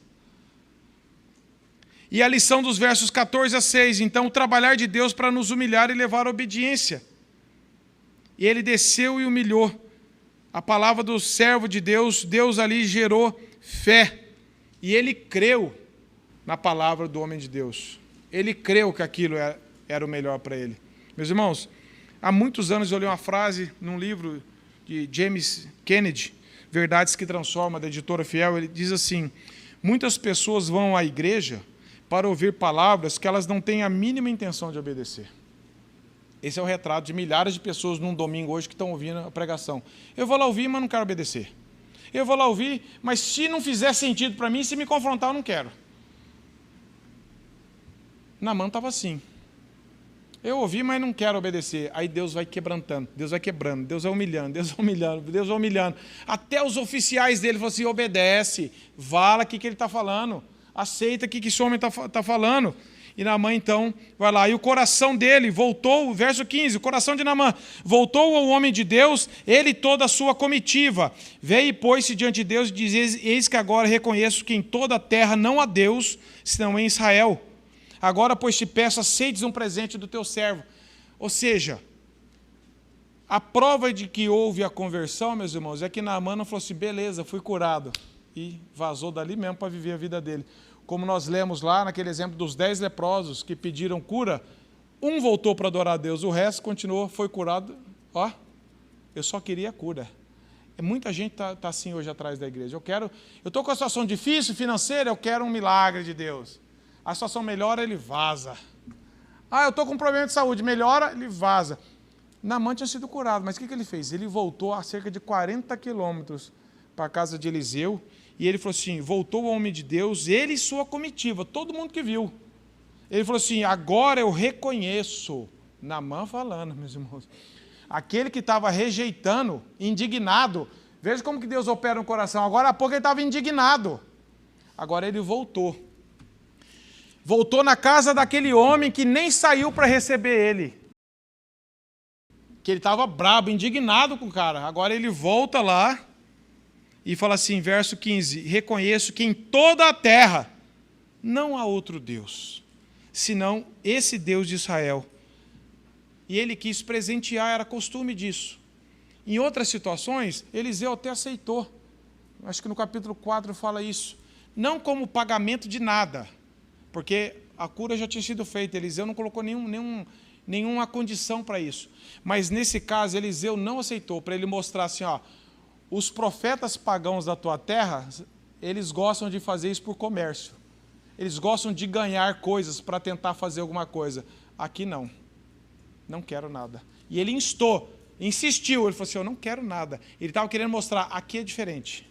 E a lição dos versos 14 a 6, então, o trabalhar de Deus para nos humilhar e levar à obediência. E ele desceu e humilhou. A palavra do servo de Deus, Deus ali gerou fé. E ele creu na palavra do homem de Deus. Ele creu que aquilo era o melhor para ele. Meus irmãos, há muitos anos eu li uma frase num livro de James Kennedy, Verdades que Transformam, da editora Fiel. Ele diz assim, muitas pessoas vão à igreja para ouvir palavras que elas não têm a mínima intenção de obedecer. Esse é o retrato de milhares de pessoas num domingo hoje que estão ouvindo a pregação. Eu vou lá ouvir, mas não quero obedecer. Eu vou lá ouvir, mas se não fizer sentido para mim, se me confrontar, eu não quero. Naamã estava assim. Eu ouvi, mas não quero obedecer. Aí Deus vai quebrantando, Deus vai quebrando, Deus vai humilhando, Deus vai humilhando, Deus vai humilhando. Até os oficiais dele falam assim, obedece, fala o que ele está falando, aceita o que esse homem está falando. E Naamã, então, vai lá. E o coração dele voltou, verso 15, o coração de Naamã voltou ao homem de Deus, ele e toda a sua comitiva. Veio e pôs-se diante de Deus e diz, eis que agora reconheço que em toda a terra não há Deus, senão em Israel. Agora, pois, te peço, aceites um presente do teu servo. Ou seja, a prova de que houve a conversão, meus irmãos, é que Naamã não falou assim, beleza, fui curado. E vazou dali mesmo para viver a vida dele. Como nós lemos lá naquele exemplo dos 10 leprosos que pediram cura, um voltou para adorar a Deus, o resto continuou, foi curado. Eu só queria cura. Muita gente está assim hoje atrás da igreja. Eu estou com a situação difícil financeira, eu quero um milagre de Deus. A situação melhora, ele vaza. Eu estou com um problema de saúde, melhora, ele vaza. Naamã tinha sido curado, mas o que ele fez? Ele voltou a cerca de 40 quilômetros para a casa de Eliseu, e ele falou assim, voltou o homem de Deus, ele e sua comitiva, todo mundo que viu. Ele falou assim, agora eu reconheço, Naamã falando, meus irmãos, aquele que estava rejeitando, indignado, veja como que Deus opera no coração, agora há pouco ele estava indignado, agora ele voltou na casa daquele homem que nem saiu para receber ele, que ele estava brabo, indignado com o cara, agora ele volta lá, e fala assim, verso 15, reconheço que em toda a terra não há outro Deus, senão esse Deus de Israel. E ele quis presentear, era costume disso. Em outras situações, Eliseu até aceitou. Acho que no capítulo 4 fala isso. Não como pagamento de nada, porque a cura já tinha sido feita. Eliseu não colocou nenhuma condição para isso. Mas nesse caso, Eliseu não aceitou, para ele mostrar assim, ó, os profetas pagãos da tua terra, eles gostam de fazer isso por comércio. Eles gostam de ganhar coisas para tentar fazer alguma coisa. Aqui não. Não quero nada. E ele insistiu, ele falou assim, eu não quero nada. Ele estava querendo mostrar, aqui é diferente.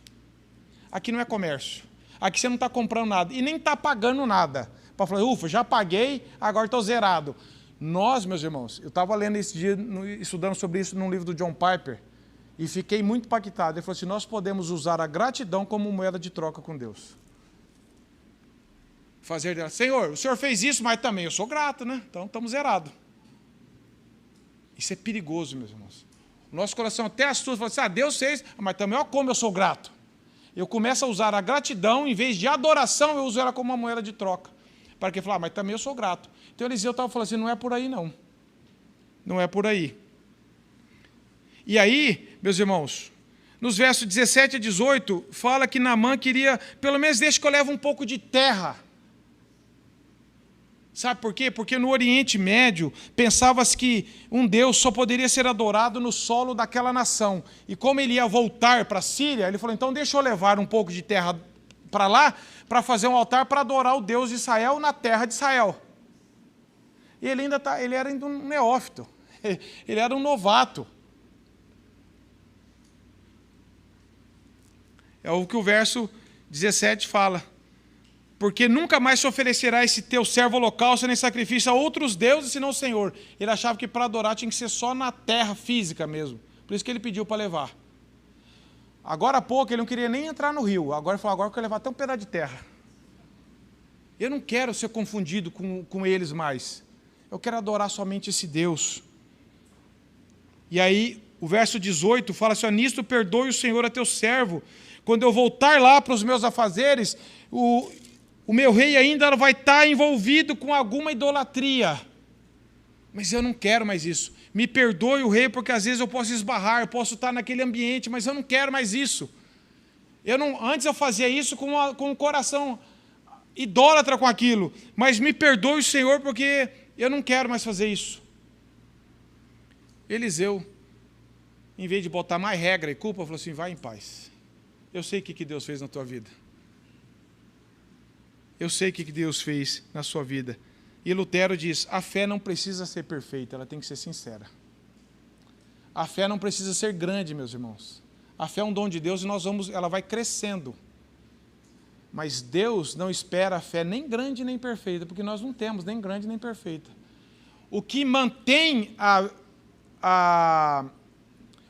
Aqui não é comércio. Aqui você não está comprando nada e nem está pagando nada. Para falar, ufa, já paguei, agora estou zerado. Nós, meus irmãos, eu estava lendo esse dia, estudando sobre isso num livro do John Piper, e fiquei muito impactado. Ele falou assim, nós podemos usar a gratidão como moeda de troca com Deus. Fazer dela, Senhor, o Senhor fez isso, mas também eu sou grato, né? Então estamos zerados. Isso é perigoso, meus irmãos. O nosso coração até assusta, fala assim, Deus fez, mas também, ó, como eu sou grato. Eu começo a usar a gratidão, em vez de adoração, eu uso ela como uma moeda de troca. Para que falar, mas também eu sou grato. Então Eliseu estava falando assim, não é por aí não. Não é por aí. E aí, meus irmãos, nos versos 17 a 18, fala que Naamã queria, pelo menos deixa que eu leve um pouco de terra. Sabe por quê? Porque no Oriente Médio, pensava-se que um Deus só poderia ser adorado no solo daquela nação. E como ele ia voltar para a Síria, ele falou, então deixa eu levar um pouco de terra para lá, para fazer um altar para adorar o Deus de Israel na terra de Israel. E ele era ainda um neófito, ele era um novato. É o que o verso 17 fala. Porque nunca mais se oferecerá esse teu servo holocausto nem sacrifício a outros deuses, senão o Senhor. Ele achava que para adorar tinha que ser só na terra física mesmo. Por isso que ele pediu para levar. Agora há pouco ele não queria nem entrar no rio. Agora ele falou, agora eu quero levar até um pedaço de terra. Eu não quero ser confundido com eles mais. Eu quero adorar somente esse Deus. E aí, o verso 18 fala assim, nisto perdoe o Senhor a teu servo. Quando eu voltar lá para os meus afazeres, o meu rei ainda vai estar envolvido com alguma idolatria. Mas eu não quero mais isso. Me perdoe o rei, porque às vezes eu posso esbarrar, eu posso estar naquele ambiente, mas eu não quero mais isso. Antes eu fazia isso com o coração idólatra com aquilo, mas me perdoe o Senhor, porque eu não quero mais fazer isso. Eliseu, em vez de botar mais regra e culpa, falou assim, vai em paz. Eu sei o que Deus fez na tua vida. Eu sei o que Deus fez na sua vida. E Lutero diz, a fé não precisa ser perfeita, ela tem que ser sincera. A fé não precisa ser grande, meus irmãos. A fé é um dom de Deus e ela vai crescendo. Mas Deus não espera a fé nem grande nem perfeita, porque nós não temos nem grande nem perfeita. O que mantém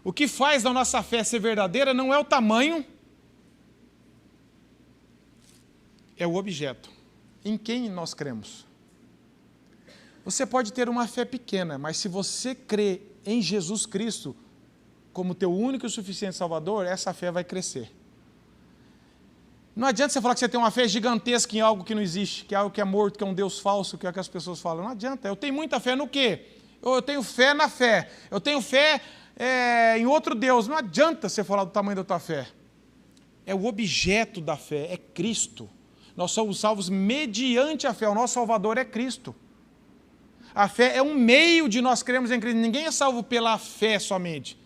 o que faz da nossa fé ser verdadeira não é o tamanho, é o objeto. Em quem nós cremos? Você pode ter uma fé pequena, mas se você crê em Jesus Cristo como teu único e suficiente Salvador, essa fé vai crescer. Não adianta você falar que você tem uma fé gigantesca em algo que não existe, que é algo que é morto, que é um Deus falso, que é o que as pessoas falam. Não adianta. Eu tenho muita fé no quê? Eu tenho fé na fé. Eu tenho fé em outro Deus. Não adianta você falar do tamanho da tua fé. É o objeto da fé, é Cristo. Nós somos salvos mediante a fé. O nosso Salvador é Cristo. A fé é um meio de nós crermos em Cristo. Ninguém é salvo pela fé somente.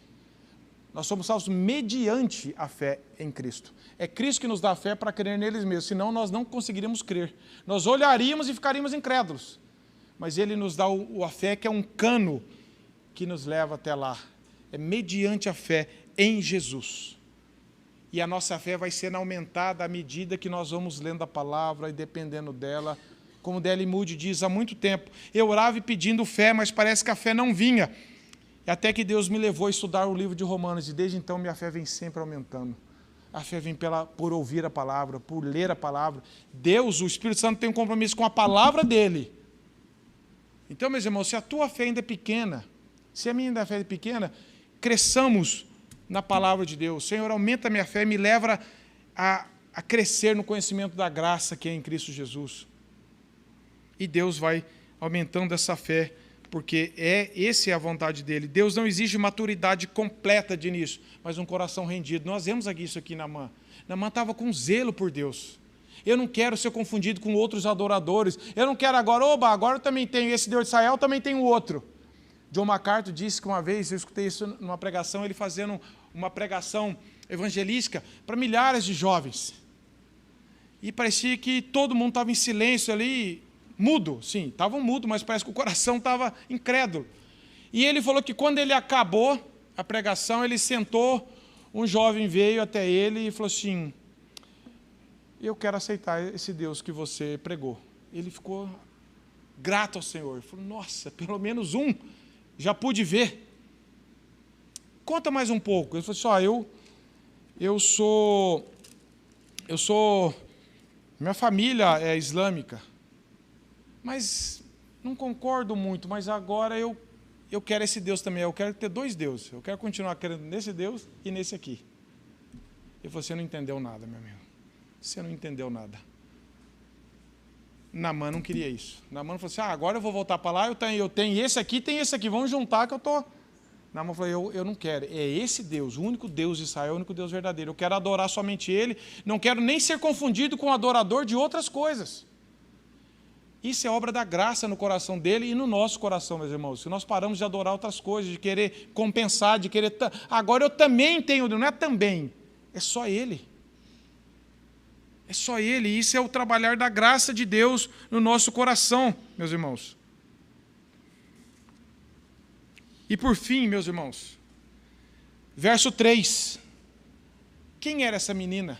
Nós somos salvos mediante a fé em Cristo. É Cristo que nos dá a fé para crer neles mesmos, senão nós não conseguiríamos crer. Nós olharíamos e ficaríamos incrédulos. Mas Ele nos dá a fé que é um cano que nos leva até lá. É mediante a fé em Jesus. E a nossa fé vai sendo aumentada à medida que nós vamos lendo a palavra e dependendo dela. Como D.L. Moody diz há muito tempo, eu orava pedindo fé, mas parece que a fé não vinha. E até que Deus me levou a estudar o livro de Romanos, e desde então minha fé vem sempre aumentando. A fé vem por ouvir a palavra, por ler a palavra. Deus, o Espírito Santo, tem um compromisso com a palavra dele. Então, meus irmãos, se a tua fé ainda é pequena, se a minha ainda é pequena, cresçamos na palavra de Deus. Senhor, aumenta a minha fé e me leva a crescer no conhecimento da graça que é em Cristo Jesus. E Deus vai aumentando essa fé, porque essa é a vontade dele. Deus não exige maturidade completa de início, mas um coração rendido. Nós vemos aqui isso aqui na Naamã. Naamã estava com zelo por Deus. Eu não quero ser confundido com outros adoradores. Eu não quero agora eu também tenho esse Deus de Israel, também tenho outro. John MacArthur disse que uma vez, eu escutei isso numa pregação, ele fazendo uma pregação evangelística para milhares de jovens. E parecia que todo mundo estava em silêncio ali, mudo, sim, estavam mudo, mas parece que o coração estava incrédulo. E ele falou que quando ele acabou a pregação, ele sentou, um jovem veio até ele e falou assim: eu quero aceitar esse Deus que você pregou. Ele ficou grato ao Senhor. Ele falou: nossa, pelo menos um já pude ver. Conta mais um pouco. Ele falou assim: eu sou, minha família é islâmica, mas não concordo muito, mas agora eu quero esse Deus também, eu quero ter dois deuses, eu quero continuar querendo nesse Deus e nesse aqui. Ele falou: você não entendeu nada, meu amigo, você não entendeu nada. Naamã não queria isso. Naamã falou assim: agora eu vou voltar para lá, eu tenho esse aqui, tem esse aqui, vamos juntar que eu estou... Naamã falou: eu não quero, é esse Deus, o único Deus de Israel, o único Deus verdadeiro, eu quero adorar somente Ele, não quero nem ser confundido com o adorador de outras coisas. Isso é obra da graça no coração dele e no nosso coração, meus irmãos. Se nós paramos de adorar outras coisas, de querer compensar, de querer... Agora eu também tenho, não é também, é só Ele. É só Ele, isso é o trabalhar da graça de Deus no nosso coração, meus irmãos. E por fim, meus irmãos, verso 3. Quem era essa menina?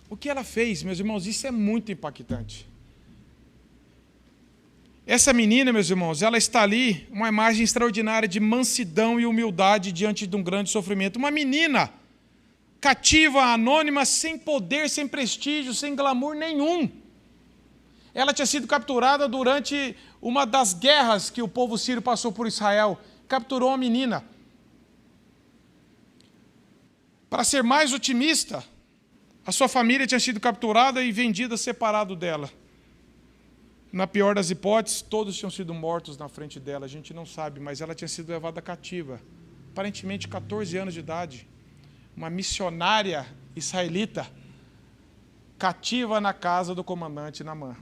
O que ela fez, meus irmãos? Isso é muito impactante. Essa menina, meus irmãos, ela está ali, uma imagem extraordinária de mansidão e humildade diante de um grande sofrimento. Uma menina cativa, anônima, sem poder, sem prestígio, sem glamour nenhum. Ela tinha sido capturada durante uma das guerras que o povo sírio passou por Israel. Capturou uma menina. Para ser mais otimista, a sua família tinha sido capturada e vendida separado dela. Na pior das hipóteses, todos tinham sido mortos na frente dela. A gente não sabe, mas ela tinha sido levada cativa. Aparentemente 14 anos de idade. Uma missionária israelita cativa na casa do comandante Naamã.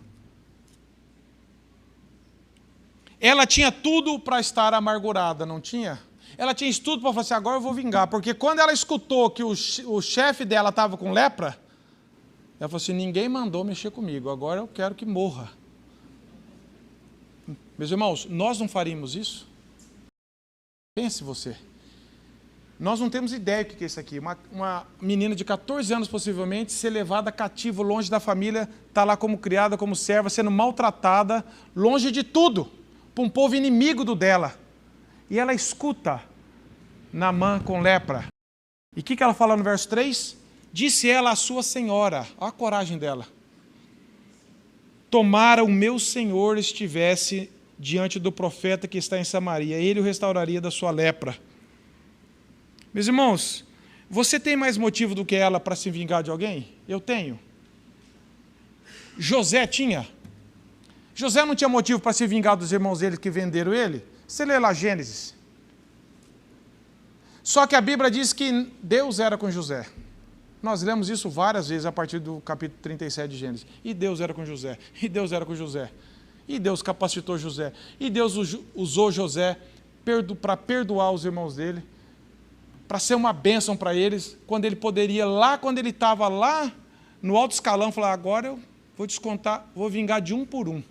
Ela tinha tudo para estar amargurada, não tinha? Ela tinha tudo para falar assim: agora eu vou vingar. Porque quando ela escutou que o chefe dela estava com lepra, ela falou assim: ninguém mandou mexer comigo, agora eu quero que morra. Meus irmãos, nós não faríamos isso? Pense você. Nós não temos ideia do que é isso aqui. Uma menina de 14 anos, possivelmente, ser levada cativa, longe da família, está lá como criada, como serva, sendo maltratada, longe de tudo, para um povo inimigo do dela. E ela escuta Naamã com lepra. E o que ela fala no verso 3? Disse ela à sua senhora, olha a coragem dela: tomara o meu senhor estivesse diante do profeta que está em Samaria, ele o restauraria da sua lepra. Meus irmãos, você tem mais motivo do que ela para se vingar de alguém? Eu tenho. José tinha. José não tinha motivo para se vingar dos irmãos dele que venderam ele? Você lê lá Gênesis. Só que a Bíblia diz que Deus era com José. Nós lemos isso várias vezes a partir do capítulo 37 de Gênesis. E Deus era com José. E Deus era com José. E Deus capacitou José. E Deus usou José para perdoar os irmãos dele, para ser uma bênção para eles, quando ele poderia, quando ele estava lá no alto escalão, falar: agora eu vou descontar, vou vingar de um por um.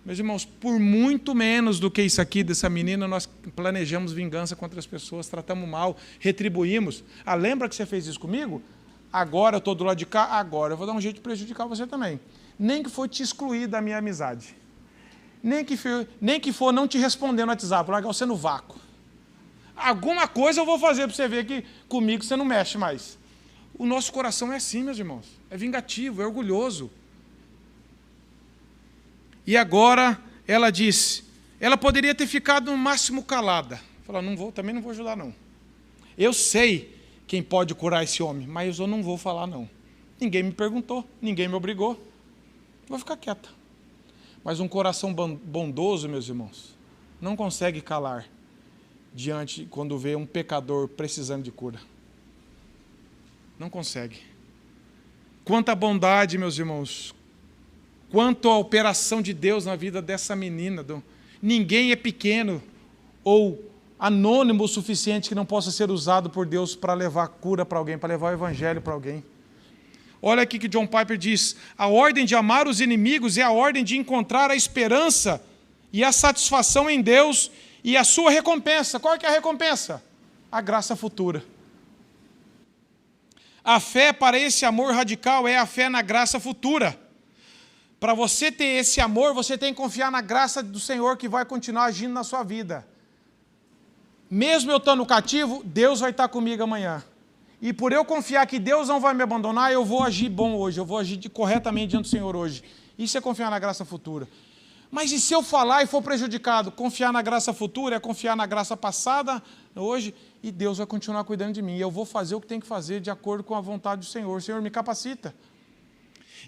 Meus irmãos, por muito menos do que isso aqui dessa menina, nós planejamos vingança contra as pessoas, tratamos mal, retribuímos. Lembra que você fez isso comigo? Agora eu estou do lado de cá, agora eu vou dar um jeito de prejudicar você também. Nem que for te excluir da minha amizade. Nem que for não te responder no WhatsApp, largar você no vácuo. Alguma coisa eu vou fazer para você ver que comigo você não mexe mais. O nosso coração é assim, meus irmãos. É vingativo, é orgulhoso. E agora ela disse, ela poderia ter ficado no máximo calada. Fala, também não vou ajudar não. Eu sei quem pode curar esse homem, mas eu não vou falar não. Ninguém me perguntou, ninguém me obrigou. Vou ficar quieta. Mas um coração bondoso, meus irmãos, não consegue calar quando vê um pecador precisando de cura. Não consegue. Quanta bondade, meus irmãos. Quanto à operação de Deus na vida dessa menina. Ninguém é pequeno ou anônimo o suficiente que não possa ser usado por Deus para levar cura para alguém, para levar o evangelho para alguém. Olha aqui que John Piper diz: a ordem de amar os inimigos é a ordem de encontrar a esperança e a satisfação em Deus e a sua recompensa. Qual é que é a recompensa? A graça futura. A fé para esse amor radical é a fé na graça futura. Para você ter esse amor, você tem que confiar na graça do Senhor que vai continuar agindo na sua vida. Mesmo eu estando cativo, Deus vai estar comigo amanhã. E por eu confiar que Deus não vai me abandonar, eu vou agir bom hoje, eu vou agir corretamente diante do Senhor hoje. Isso é confiar na graça futura. Mas e se eu falar e for prejudicado? Confiar na graça futura é confiar na graça passada hoje, e Deus vai continuar cuidando de mim. E eu vou fazer o que tem que fazer de acordo com a vontade do Senhor. O Senhor me capacita.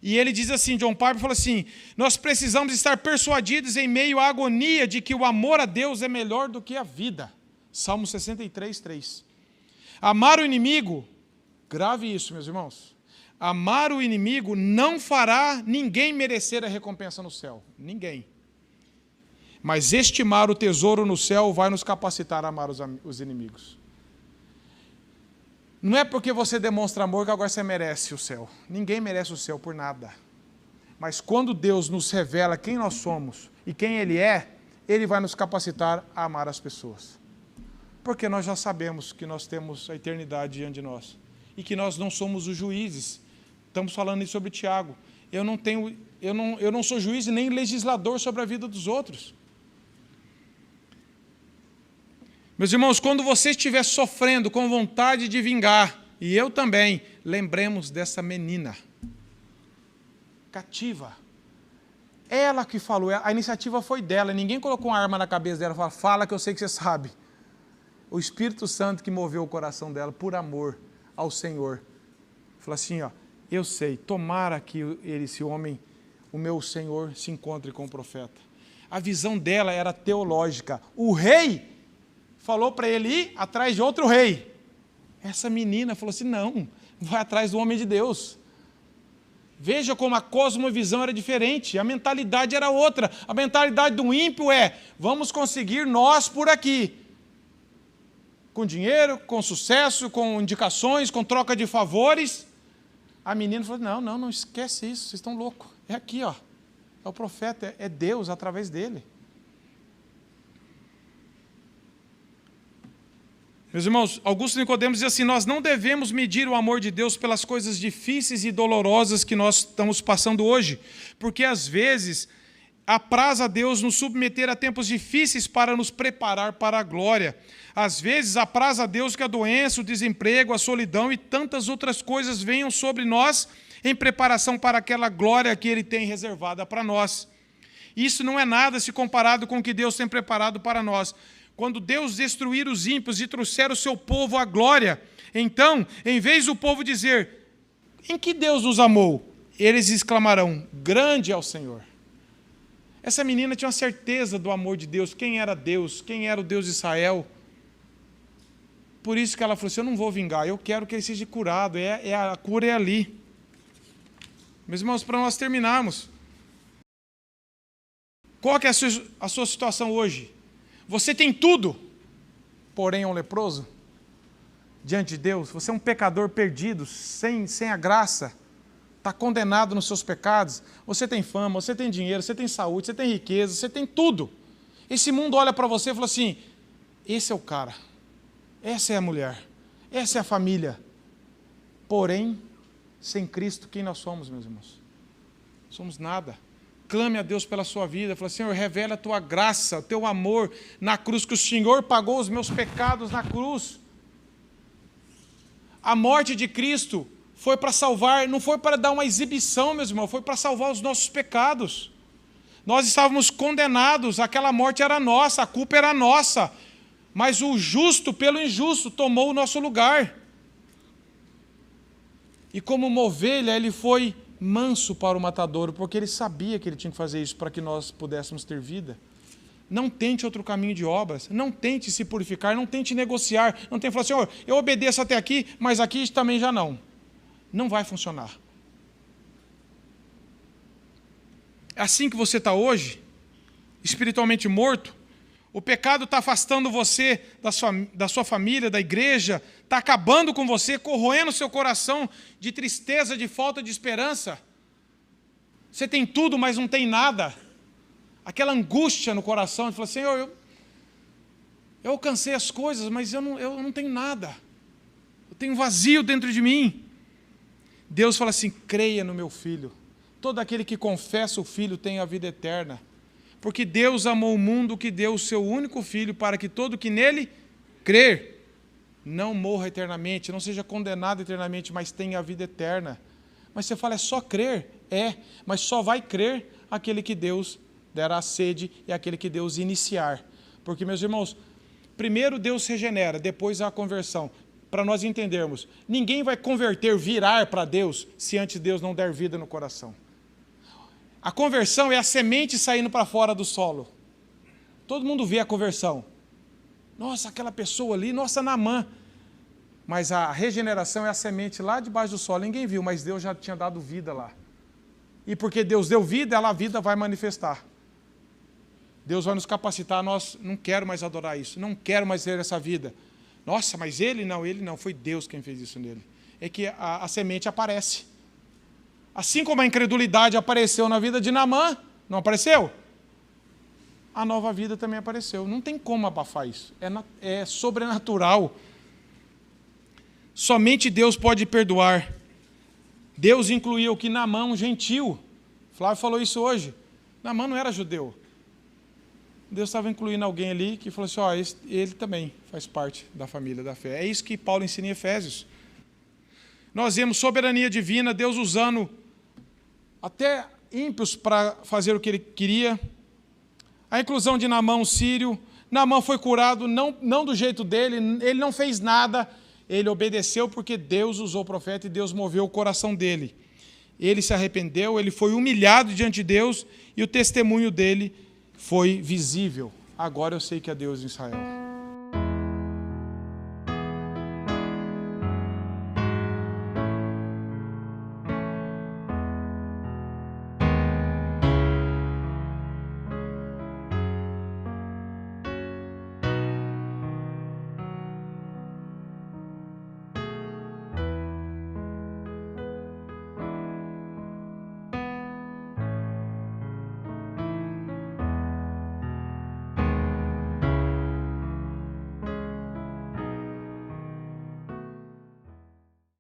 E ele diz assim, John Piper fala assim: nós precisamos estar persuadidos em meio à agonia de que o amor a Deus é melhor do que a vida. Salmo 63, 3. Amar o inimigo, grave isso, meus irmãos. Amar o inimigo não fará ninguém merecer a recompensa no céu. Ninguém. Mas estimar o tesouro no céu vai nos capacitar a amar os inimigos. Não é porque você demonstra amor que agora você merece o céu. Ninguém merece o céu por nada. Mas quando Deus nos revela quem nós somos e quem Ele é, Ele vai nos capacitar a amar as pessoas. Porque nós já sabemos que nós temos a eternidade diante de nós. E que nós não somos os juízes. Estamos falando isso sobre Tiago. Eu não sou juiz e nem legislador sobre a vida dos outros. Meus irmãos, quando você estiver sofrendo com vontade de vingar, e eu também, lembremos dessa menina cativa. Ela que falou, a iniciativa foi dela, ninguém colocou uma arma na cabeça dela e falou: fala que eu sei que você sabe. O Espírito Santo que moveu o coração dela por amor ao Senhor. Falou assim, ó, eu sei, tomara que esse homem, o meu Senhor, se encontre com o profeta. A visão dela era teológica. O rei falou para ele ir atrás de outro rei. Essa menina falou assim, não, vai atrás do homem de Deus. Veja como a cosmovisão era diferente, a mentalidade era outra. A mentalidade do ímpio é, vamos conseguir nós por aqui. Com dinheiro, com sucesso, com indicações, com troca de favores. A menina falou, não esquece isso, vocês estão loucos. É aqui, ó. É o profeta, é Deus através dele. Meus irmãos, Augusto Nicodemos diz assim, nós não devemos medir o amor de Deus pelas coisas difíceis e dolorosas que nós estamos passando hoje, porque às vezes apraz a Deus nos submeter a tempos difíceis para nos preparar para a glória. Às vezes apraz a Deus que a doença, o desemprego, a solidão e tantas outras coisas venham sobre nós em preparação para aquela glória que Ele tem reservada para nós. Isso não é nada se comparado com o que Deus tem preparado para nós. Quando Deus destruir os ímpios e trouxer o seu povo à glória, então, em vez do povo dizer, em que Deus nos amou? Eles exclamarão, grande é o Senhor. Essa menina tinha uma certeza do amor de Deus, quem era o Deus de Israel. Por isso que ela falou assim, eu não vou vingar, eu quero que ele seja curado, a cura é ali. Meus irmãos, para nós terminarmos, qual que é a sua situação hoje? Você tem tudo, porém é um leproso diante de Deus. Você é um pecador perdido, sem a graça, está condenado nos seus pecados. Você tem fama, você tem dinheiro, você tem saúde, você tem riqueza, você tem tudo. Esse mundo olha para você e fala assim, esse é o cara, essa é a mulher, essa é a família. Porém, sem Cristo, quem nós somos, meus irmãos? Somos nada. Clame a Deus pela sua vida. Fala, Senhor, revela a tua graça, o teu amor na cruz, que o Senhor pagou os meus pecados na cruz. A morte de Cristo foi para salvar, não foi para dar uma exibição, meus irmãos, foi para salvar os nossos pecados. Nós estávamos condenados, aquela morte era nossa, a culpa era nossa. Mas o justo pelo injusto tomou o nosso lugar. E como uma ovelha, ele foi manso para o matadouro, porque ele sabia que ele tinha que fazer isso para que nós pudéssemos ter vida. Não tente outro caminho de obras, não tente se purificar, não tente negociar, não tente falar, Senhor, eu obedeço até aqui, mas aqui também já não. Não vai funcionar. Assim que você está hoje, espiritualmente morto, o pecado está afastando você da sua família, da igreja, está acabando com você, corroendo o seu coração de tristeza, de falta de esperança. Você tem tudo, mas não tem nada. Aquela angústia no coração, de falar, Senhor, eu alcancei as coisas, mas eu não tenho nada. Eu tenho um vazio dentro de mim. Deus fala assim, creia no meu Filho. Todo aquele que confessa o Filho tem a vida eterna. Porque Deus amou o mundo que deu o seu único Filho para que todo que nele crer não morra eternamente, não seja condenado eternamente, mas tenha a vida eterna. Mas você fala, é só crer? É, mas só vai crer aquele que Deus der a sede e aquele que Deus iniciar. Porque, meus irmãos, primeiro Deus regenera, depois a conversão. Para nós entendermos, ninguém vai converter, virar para Deus, se antes Deus não der vida no coração. A conversão é a semente saindo para fora do solo. Todo mundo vê a conversão. Nossa, aquela pessoa ali, nossa, Naamã. Mas a regeneração é a semente lá debaixo do solo. Ninguém viu, mas Deus já tinha dado vida lá. E porque Deus deu vida, a vida vai manifestar. Deus vai nos capacitar. Nós não quero mais adorar isso, não quero mais ter essa vida. Nossa, mas ele não, foi Deus quem fez isso nele. É que a semente aparece. Assim como a incredulidade apareceu na vida de Naamã, não apareceu? A nova vida também apareceu. Não tem como abafar isso. É sobrenatural. Somente Deus pode perdoar. Deus incluiu que Naamã, um gentil. Flávio falou isso hoje. Naamã não era judeu. Deus estava incluindo alguém ali que falou assim, ele também faz parte da família da fé. É isso que Paulo ensina em Efésios. Nós vemos soberania divina, Deus usando até ímpios para fazer o que ele queria. A inclusão de Naamã, um sírio. Naamã foi curado, não do jeito dele, ele não fez nada, ele obedeceu porque Deus usou o profeta e Deus moveu o coração dele. Ele se arrependeu, ele foi humilhado diante de Deus e o testemunho dele foi visível. Agora eu sei que é Deus em Israel.